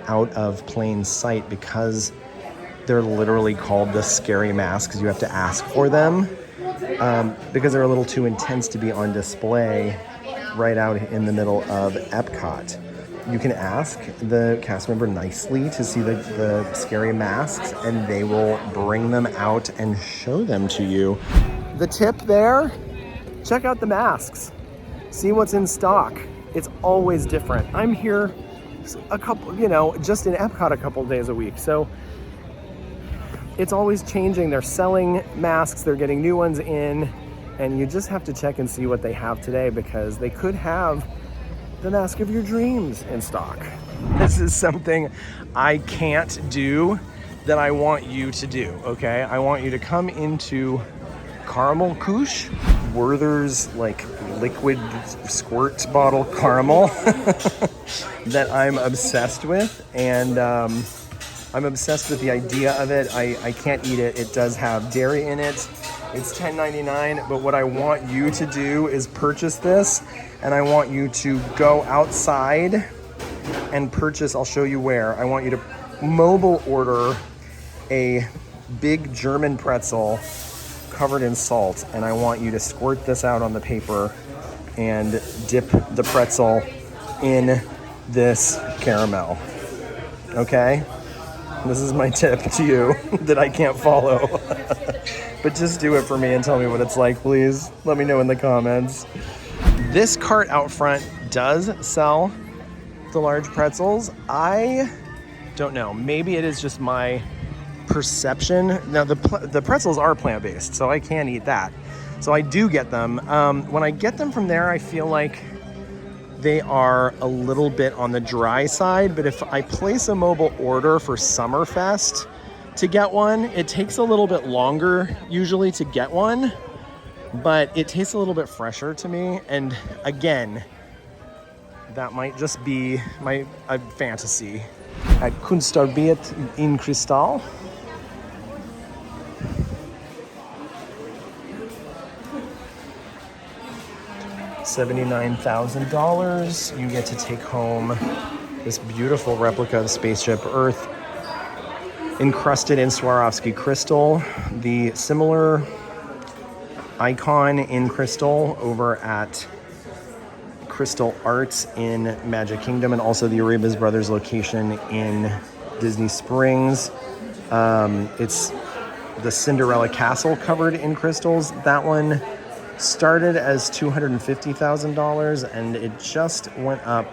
out of plain sight because they're literally called the scary masks. You have to ask for them because they're a little too intense to be on display right out in the middle of EPCOT. You can ask the cast member nicely to see the scary masks, and they will bring them out and show them to you. The tip there, check out the masks. See what's in stock. It's always different. I'm here a couple, just in EPCOT a couple days a week. So it's always changing. They're selling masks, they're getting new ones in, and you just have to check and see what they have today, because they could have the mask of your dreams in stock. This is something I can't do that I want you to do, okay? I want you to come into Caramel Couche, Werther's like liquid squirt bottle caramel that I'm obsessed with, and I'm obsessed with the idea of it. I can't eat it. It does have dairy in it. It's $10.99, but what I want you to do is purchase this, and I want you to go outside and purchase, I'll show you where. I want you to mobile order a big German pretzel covered in salt, and I want you to squirt this out on the paper and dip the pretzel in this caramel, okay? This is my tip to you that I can't follow. But just do it for me and tell me what it's like, please. Let me know in the comments. This cart out front does sell the large pretzels. I don't know. Maybe it is just my perception. Now, the pretzels are plant-based, so I can eat that. So I do get them. When I get them from there, I feel like they are a little bit on the dry side, but if I place a mobile order for Summerfest to get one, it takes a little bit longer usually to get one, but it tastes a little bit fresher to me. And again, that might just be a fantasy. At Kunstarbeit in Kristall. $79,000. You get to take home this beautiful replica of Spaceship Earth, encrusted in Swarovski crystal. The similar icon in crystal over at Crystal Arts in Magic Kingdom, and also the Arabia's Brothers location in Disney Springs. It's the Cinderella Castle covered in crystals. That one started as $250,000, and it just went up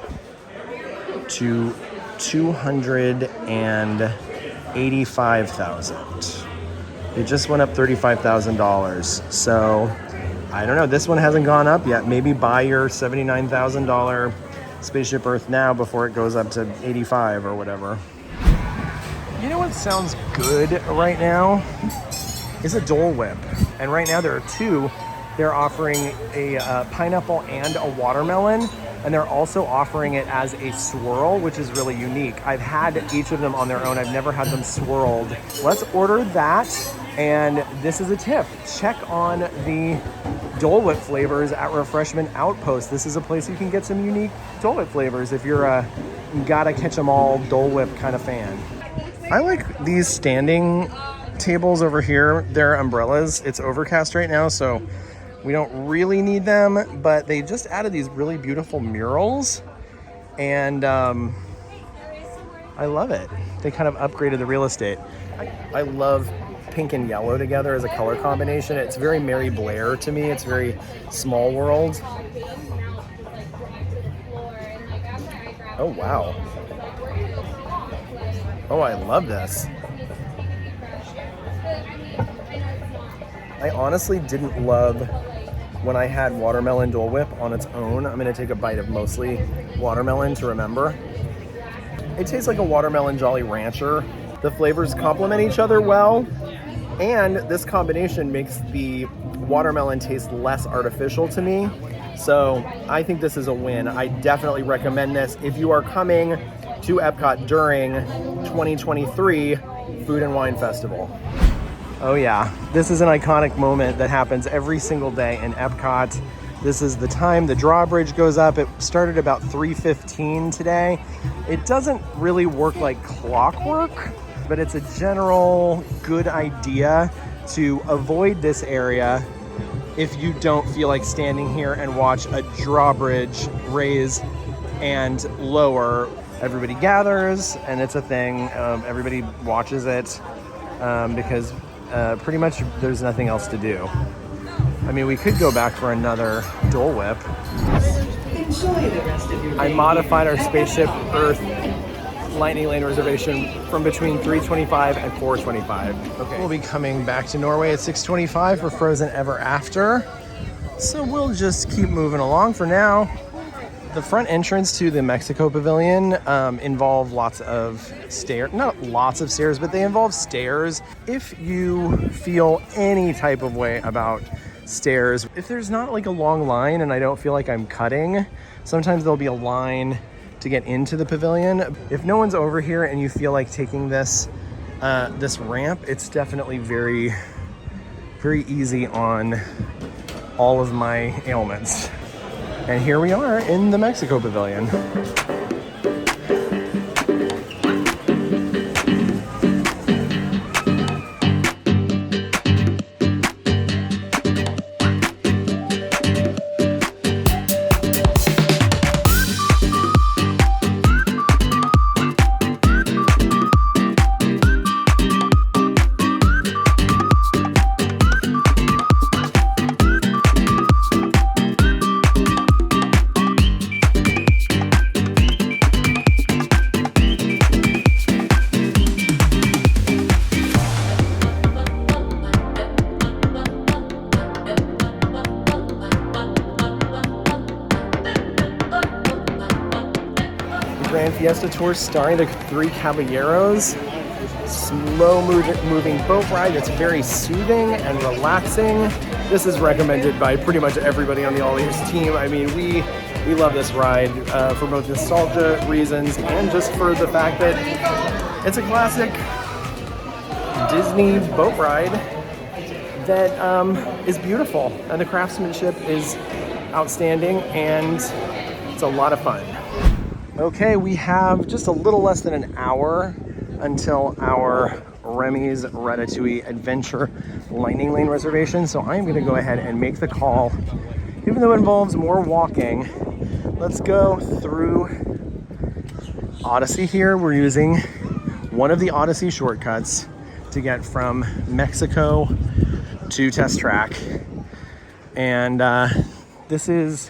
to $285,000. It just went up $35,000. So I don't know, this one hasn't gone up yet. Maybe buy your $79,000 Spaceship Earth now before it goes up to 85 or whatever. You know what sounds good right now? Is a Dole Whip. And right now there are two. They're offering a pineapple and a watermelon, and they're also offering it as a swirl, which is really unique. I've had each of them on their own. I've never had them swirled. Let's order that, and this is a tip. Check on the Dole Whip flavors at Refreshment Outpost. This is a place you can get some unique Dole Whip flavors if you're a gotta catch them all Dole Whip kind of fan. I like these standing tables over here. They're umbrellas. It's overcast right now, so we don't really need them, but they just added these really beautiful murals, and I love it. They kind of upgraded the real estate. I love pink and yellow together as a color combination. It's very Mary Blair to me. It's very Small World. Oh, wow. Oh, I love this. I honestly didn't love when I had watermelon Dole Whip on its own. I'm gonna take a bite of mostly watermelon to remember. It tastes like a watermelon Jolly Rancher. The flavors complement each other well, and this combination makes the watermelon taste less artificial to me. So I think this is a win. I definitely recommend this if you are coming to Epcot during 2023 Food and Wine Festival. Oh yeah, this is an iconic moment that happens every single day in Epcot. This is the time the drawbridge goes up. It started about 3:15 today. It doesn't really work like clockwork, but it's a general good idea to avoid this area if you don't feel like standing here and watch a drawbridge raise and lower. Everybody gathers, and it's a thing. Everybody watches it because pretty much there's nothing else to do. I mean, we could go back for another Dole Whip. Enjoy the rest of your day. I modified our Spaceship Earth Lightning Lane reservation from between 325 and 425. Okay. We'll be coming back to Norway at 625 for Frozen Ever After. So we'll just keep moving along for now. The front entrance to the Mexico Pavilion involve lots of stairs. Not lots of stairs, but they involve stairs. If you feel any type of way about stairs, if there's not like a long line and I don't feel like I'm cutting, sometimes there'll be a line to get into the pavilion. If no one's over here and you feel like taking this this ramp, it's definitely very, very easy on all of my ailments. And here we are in the Mexico Pavilion. Grand Fiesta Tour starring the three Caballeros. Slow moving boat ride that's very soothing and relaxing. This is recommended by pretty much everybody on the AllEars team. I mean, we love this ride for both nostalgia reasons and just for the fact that it's a classic Disney boat ride that is beautiful, and the craftsmanship is outstanding, and it's a lot of fun. Okay, we have just a little less than an hour until our Remy's Ratatouille Adventure Lightning Lane reservation, so I'm gonna go ahead and make the call. Even though it involves more walking, let's go through Odyssey here. We're using one of the Odyssey shortcuts to get from Mexico to Test Track. And this is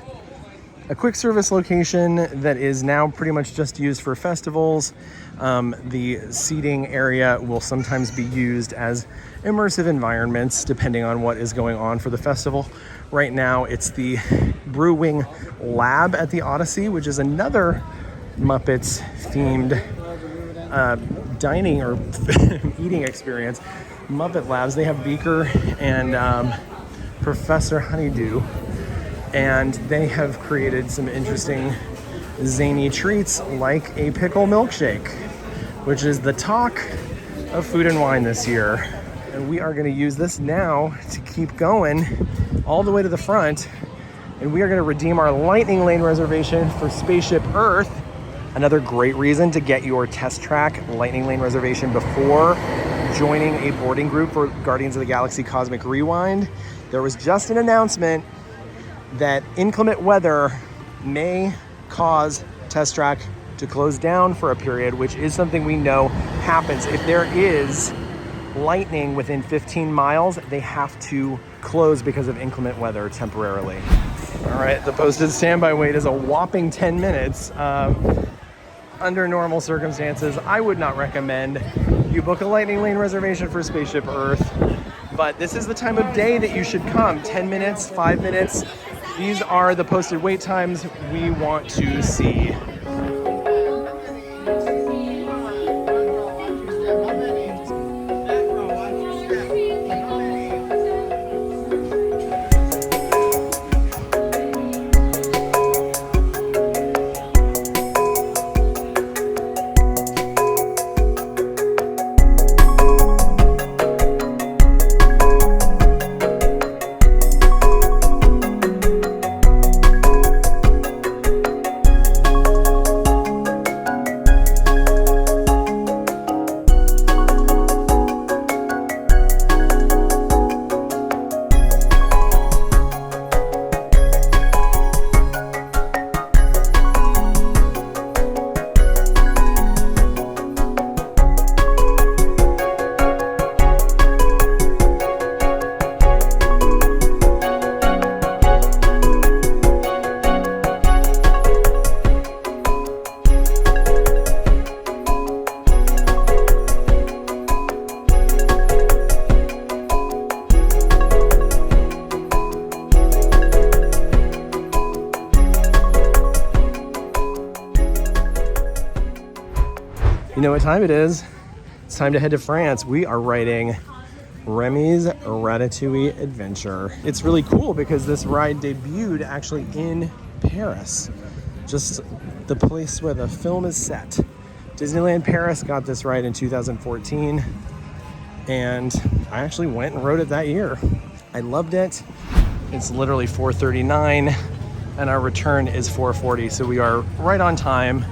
a quick service location that is now pretty much just used for festivals. The seating area will sometimes be used as immersive environments depending on what is going on for the festival. Right now it's the Brewing Lab at the Odyssey, which is another Muppets themed dining or eating experience. Muppet Labs, they have Beaker and Professor Honeydew, and they have created some interesting zany treats like a pickle milkshake, which is the talk of Food and Wine this year. And we are going to use this now to keep going all the way to the front, and we are going to redeem our Lightning Lane reservation for Spaceship Earth. Another great reason to get your Test Track Lightning Lane reservation before joining a boarding group for Guardians of the Galaxy Cosmic Rewind. There was just an announcement that inclement weather may cause Test Track to close down for a period, which is something we know happens. If there is lightning within 15 miles, they have to close because of inclement weather temporarily. All right, the posted standby wait is a whopping 10 minutes. Under normal circumstances, I would not recommend you book a Lightning Lane reservation for Spaceship Earth, but this is the time of day that you should come. 10 minutes, 5 minutes. These are the posted wait times we want to see. You know what time it is? It's time to head to France. We are riding Remy's Ratatouille Adventure. It's really cool because this ride debuted actually in Paris, just the place where the film is set. Disneyland Paris got this ride in 2014, and I actually went and rode it that year. I loved it. It's literally 4:39, and our return is 4:40, so we are right on time.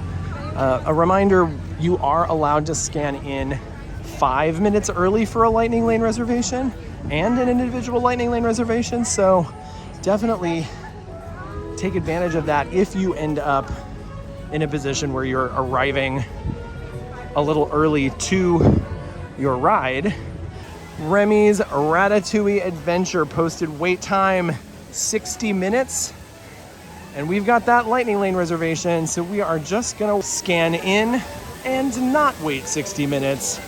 A reminder, you are allowed to scan in 5 minutes early for a Lightning Lane reservation and an individual Lightning Lane reservation, so definitely take advantage of that if you end up in a position where you're arriving a little early to your ride. Remy's Ratatouille Adventure posted wait time 60 minutes, and we've got that Lightning Lane reservation, so we are just gonna scan in and not wait 60 minutes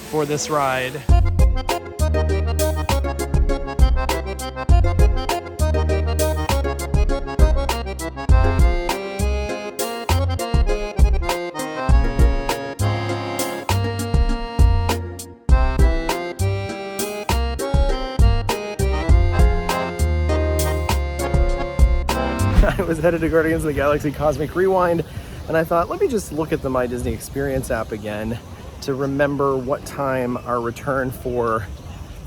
for this ride. I was headed to Guardians of the Galaxy Cosmic Rewind, and I thought, let me just look at the My Disney Experience app again to remember what time our return for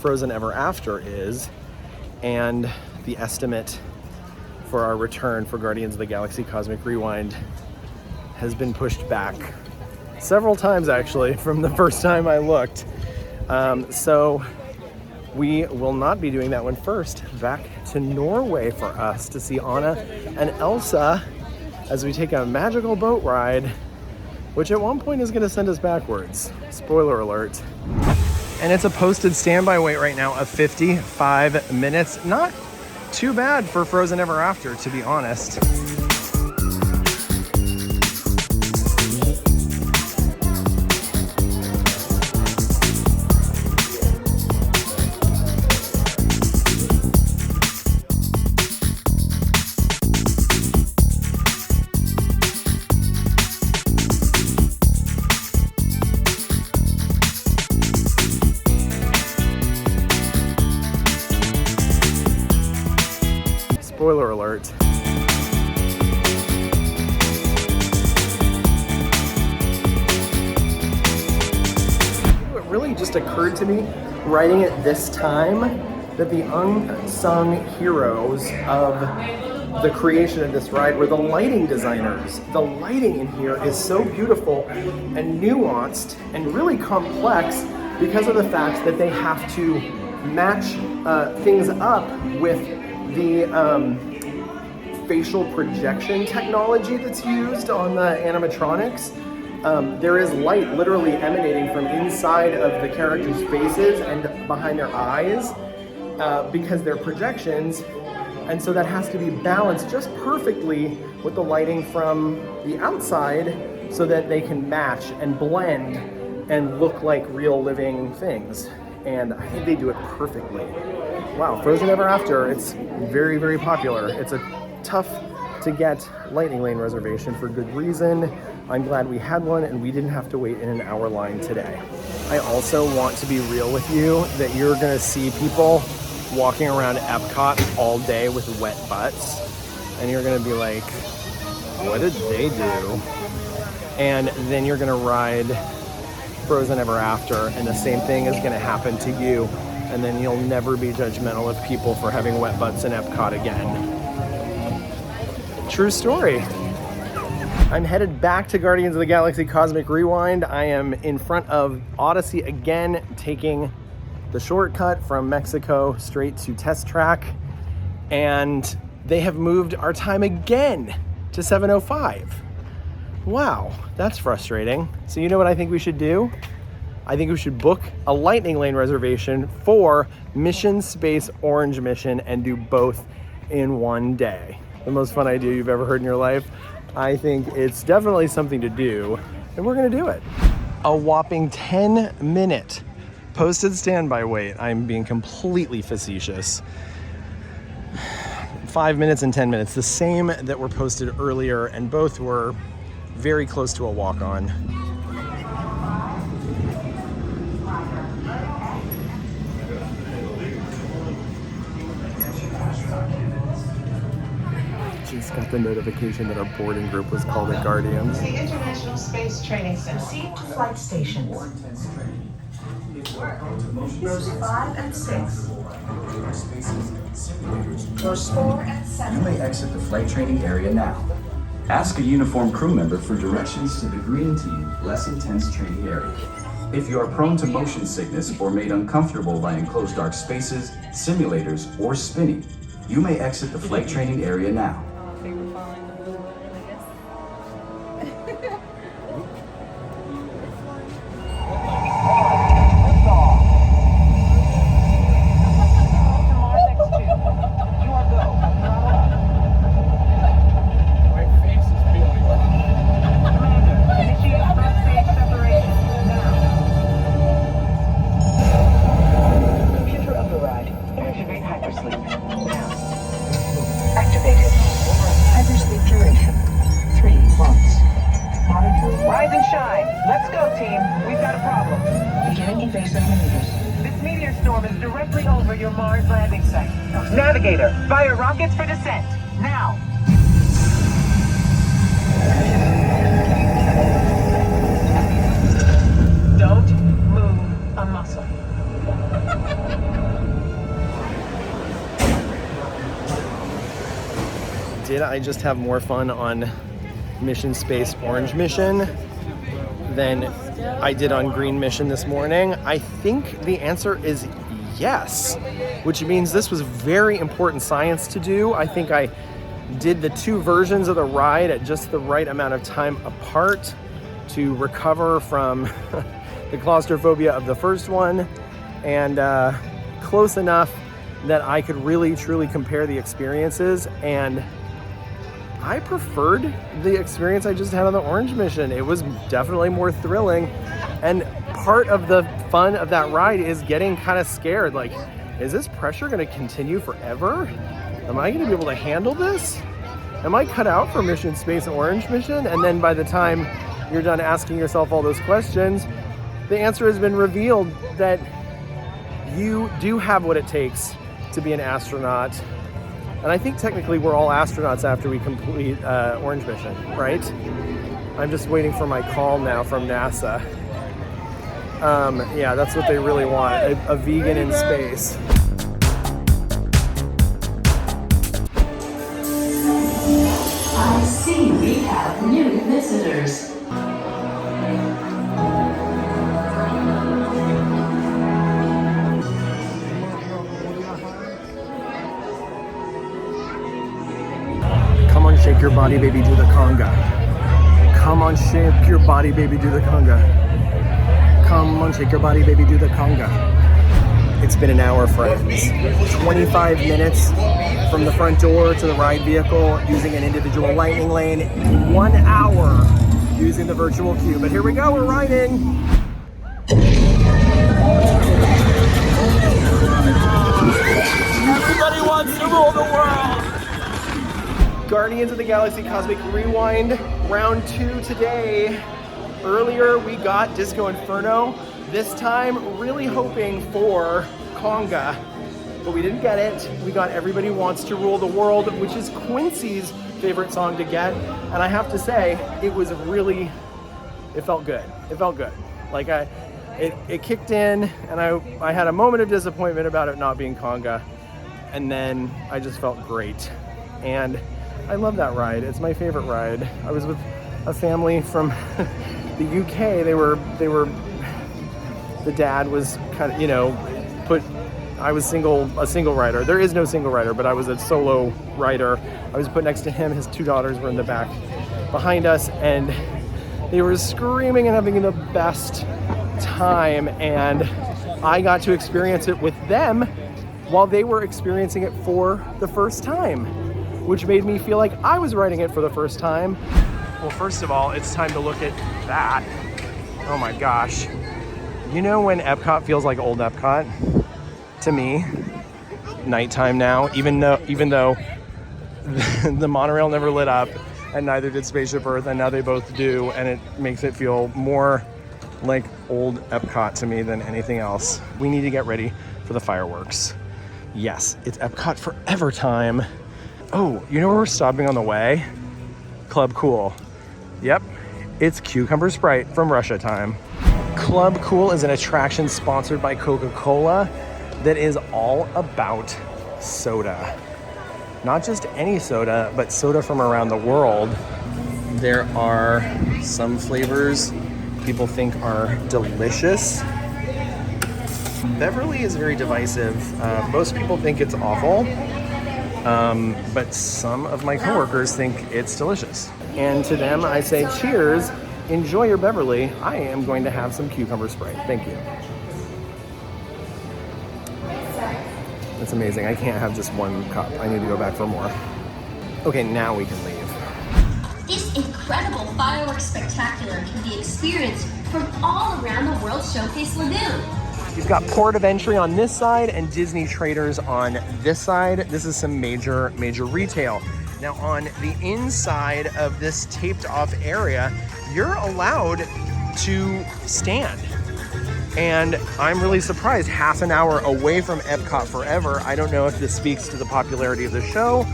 Frozen Ever After is, and the estimate for our return for Guardians of the Galaxy Cosmic Rewind has been pushed back several times actually from the first time I looked. So we will not be doing that one first. Back to Norway for us to see Anna and Elsa as we take a magical boat ride, which at one point is going to send us backwards. Spoiler alert. And it's a posted standby wait right now of 55 minutes. Not too bad for Frozen Ever After, to be honest. Spoiler alert. It really just occurred to me, writing it this time, that the unsung heroes of the creation of this ride were the lighting designers. The lighting in here is so beautiful and nuanced and really complex because of the fact that they have to match things up with the facial projection technology that's used on the animatronics. There is light literally emanating from inside of the characters' faces and behind their eyes because they're projections, and so that has to be balanced just perfectly with the lighting from the outside so that they can match and blend and look like real living things. And I think they do it perfectly. Wow, Frozen Ever After, it's very, very popular. It's a tough to get Lightning Lane reservation for good reason. I'm glad we had one and we didn't have to wait in an hour line today. I also want to be real with you that you're gonna see people walking around EPCOT all day with wet butts, and you're gonna be like, what did they do? And then you're gonna ride Frozen Ever After, and the same thing is gonna happen to you, and then you'll never be judgmental of people for having wet butts in EPCOT again. True story. I'm headed back to Guardians of the Galaxy Cosmic Rewind. I am in front of Odyssey again, taking the shortcut from Mexico straight to Test Track, and they have moved our time again to 7:05. Wow, that's frustrating. So you know what I think we should do? I think we should book a Lightning Lane reservation for Mission Space Orange Mission and do both in one day. The most fun idea you've ever heard in your life. I think it's definitely something to do, and we're gonna do it. A whopping 10-minute posted standby wait. I'm being completely facetious. 5 minutes and 10 minutes, the same that were posted earlier, and both were very close to a walk-on. just got the notification that our boarding group was called the Guardians. The International Space Training Center. Proceed to flight stations. Rows 5 and 6. Rows 4 and 7. You may exit the flight training area now. Ask a uniformed crew member for directions to the green team, less intense training area. If you are prone to motion sickness or made uncomfortable by enclosed dark spaces, simulators, or spinning, you may exit the flight training area now. Navigator, fire rockets for descent, now! Don't move a muscle. Did I just have more fun on Mission Space Orange Mission than I did on Green Mission this morning? I think the answer is yes, which means this was very important science to do. I think I did the two versions of the ride at just the right amount of time apart to recover from the claustrophobia of the first one, and close enough that I could really truly compare the experiences. And I preferred the experience I just had on the Orange Mission. It was definitely more thrilling, and part of the fun of that ride is getting kind of scared. Like, is this pressure going to continue forever? Am I going to be able to handle this? Am I cut out for Mission Space Orange Mission? And then by the time you're done asking yourself all those questions, the answer has been revealed that you do have what it takes to be an astronaut. And I think technically we're all astronauts after we complete Orange Mission, right? I'm just waiting for my call now from NASA. Yeah, that's what they really want, a vegan in space. I see we have new visitors. Come on, shake your body, baby, do the conga. Come on, shake your body, baby, do the conga. Come on, shake your body, baby, do the conga. It's been an hour, friends. 25 minutes from the front door to the ride vehicle using an individual lightning lane. 1 hour using the virtual queue. But here we go, we're riding. Everybody wants to rule the world. Guardians of the Galaxy Cosmic Rewind, round 2 today. Earlier we got Disco Inferno. This time really hoping for Conga, but we didn't get it. We got Everybody Wants to Rule the World, which is Quincy's favorite song to get. And I have to say, it felt good. It felt good. Like it kicked in, and I had a moment of disappointment about it not being Conga. And then I just felt great. And I love that ride. It's my favorite ride. I was with a family from the UK. The dad was kind of, I was a single rider. There is no single rider, but I was a solo rider. I was put next to him. His 2 daughters were in the back behind us, and they were screaming and having the best time. And I got to experience it with them while they were experiencing it for the first time, which made me feel like I was riding it for the first time. Well, first of all, it's time to look at that. Oh my gosh. You know when EPCOT feels like old EPCOT? To me, nighttime now, even though the monorail never lit up, and neither did Spaceship Earth, and now they both do, and it makes it feel more like old EPCOT to me than anything else. We need to get ready for the fireworks. Yes, it's EPCOT Forever time. Oh, you know where we're stopping on the way? Club Cool. Yep, it's Cucumber Sprite from Russia time. Club Cool is an attraction sponsored by Coca-Cola that is all about soda. Not just any soda, but soda from around the world. There are some flavors people think are delicious. Beverly is very divisive. Most people think it's awful, but some of my coworkers think it's delicious. And to them, I say, cheers, enjoy your Beverly. I am going to have some Cucumber Sprite. Thank you. That's amazing. I can't have just one cup. I need to go back for more. Okay, now we can leave. This incredible fireworks spectacular can be experienced from all around the World Showcase Lagoon. You've got Port of Entry on this side and Disney Traders on this side. This is some major retail. Now on the inside of this taped off area, you're allowed to stand. And I'm really surprised, half an hour away from Epcot Forever. I don't know if this speaks to the popularity of the show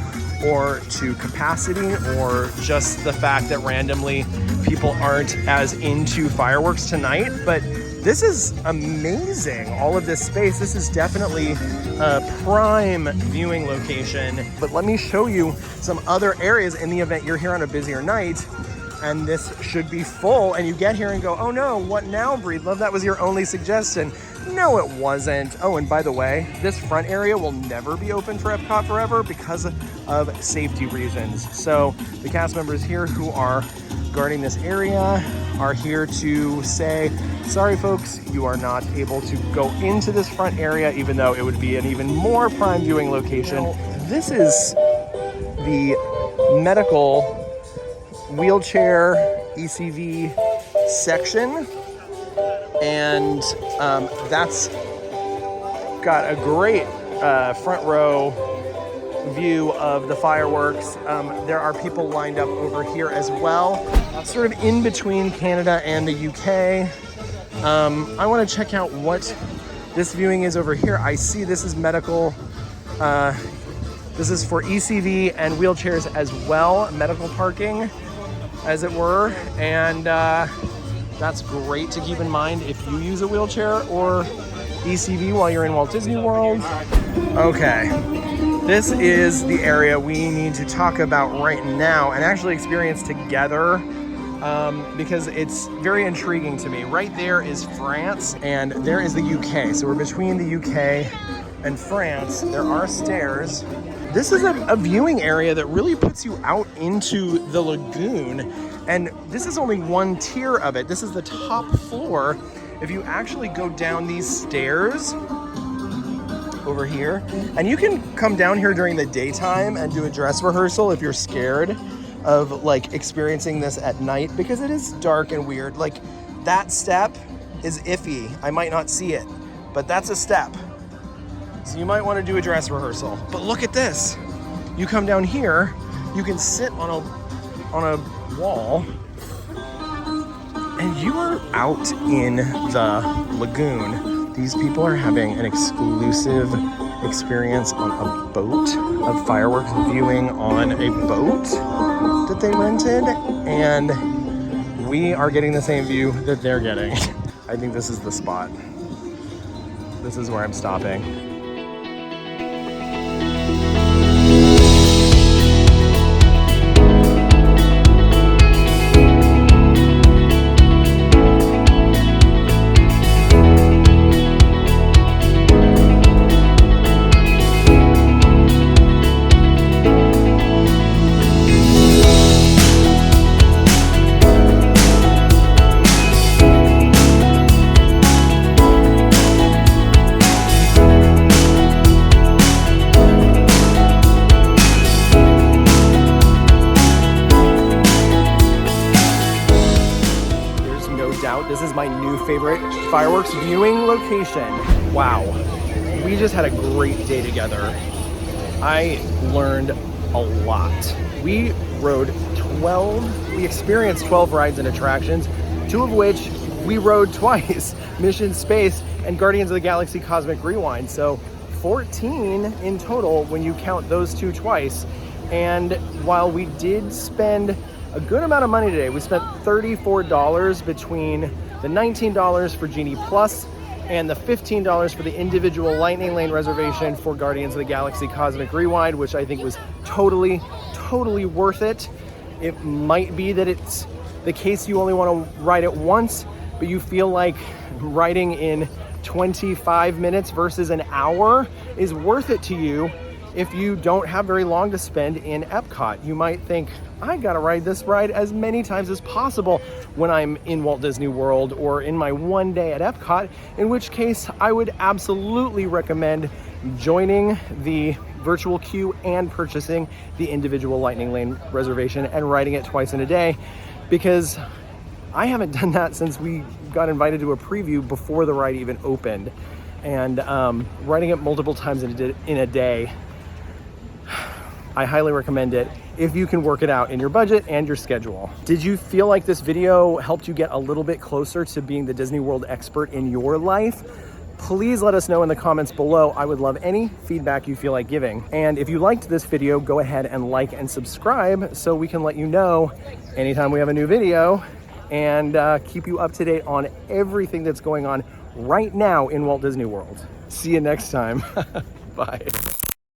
or to capacity or just the fact that randomly people aren't as into fireworks tonight, but this is amazing, all of this space. This is definitely a prime viewing location. But let me show you some other areas in the event you're here on a busier night and this should be full and you get here and go, oh no, what now, Breedlove? That was your only suggestion. No, it wasn't. Oh, and by the way, this front area will never be open for Epcot Forever because of safety reasons. So the cast members here who are guarding this area are here to say, sorry folks, you are not able to go into this front area, even though it would be an even more prime viewing location. This is the medical wheelchair ECV section, and that's got a great front row view of the fireworks. There are people lined up over here as well, sort of in between Canada and the UK. I want to check out what this viewing is over here. I see this is medical. This is for ECV and wheelchairs as well, medical parking, as it were. And that's great to keep in mind if you use a wheelchair or ECV while you're in Walt Disney World. Okay, this is the area we need to talk about right now and actually experience together, because it's very intriguing to me. Right there is France and there is the UK. So we're between the UK and France. There are stairs. This is a viewing area that really puts you out into the lagoon. And this is only one tier of it. This is the top floor. If you actually go down these stairs over here, and you can come down here during the daytime and do a dress rehearsal if you're scared of like experiencing this at night, because it is dark and weird. Like that step is iffy. I might not see it, but that's a step. So you might want to do a dress rehearsal. But look at this. You come down here, you can sit on a wall, and you are out in the lagoon. These people are having an exclusive experience on a boat, of fireworks viewing on a boat that they rented, and we are getting the same view that they're getting. I think this is the spot. This is where I'm stopping. This is my new favorite fireworks viewing location. Wow, we just had a great day together. I learned a lot. We experienced 12 rides and attractions, 2 of which we rode twice, Mission Space and Guardians of the Galaxy Cosmic Rewind. So 14 in total when you count those 2 twice. And while we did spend a good amount of money today, we spent $34 between the $19 for Genie Plus and the $15 for the individual Lightning Lane reservation for Guardians of the Galaxy Cosmic Rewind, which I think was totally worth it. It might be that it's the case you only want to ride it once, but you feel like riding in 25 minutes versus an hour is worth it to you. If you don't have very long to spend in EPCOT, you might think, I gotta ride this ride as many times as possible when I'm in Walt Disney World or in my one day at EPCOT, in which case I would absolutely recommend joining the virtual queue and purchasing the individual Lightning Lane reservation and riding it twice in a day, because I haven't done that since we got invited to a preview before the ride even opened. And riding it multiple times in a day, I highly recommend it if you can work it out in your budget and your schedule. Did you feel like this video helped you get a little bit closer to being the Disney World expert in your life? Please let us know in the comments below. I would love any feedback you feel like giving. And if you liked this video, go ahead and like and subscribe so we can let you know anytime we have a new video and keep you up to date on everything that's going on right now in Walt Disney World. See you next time. Bye.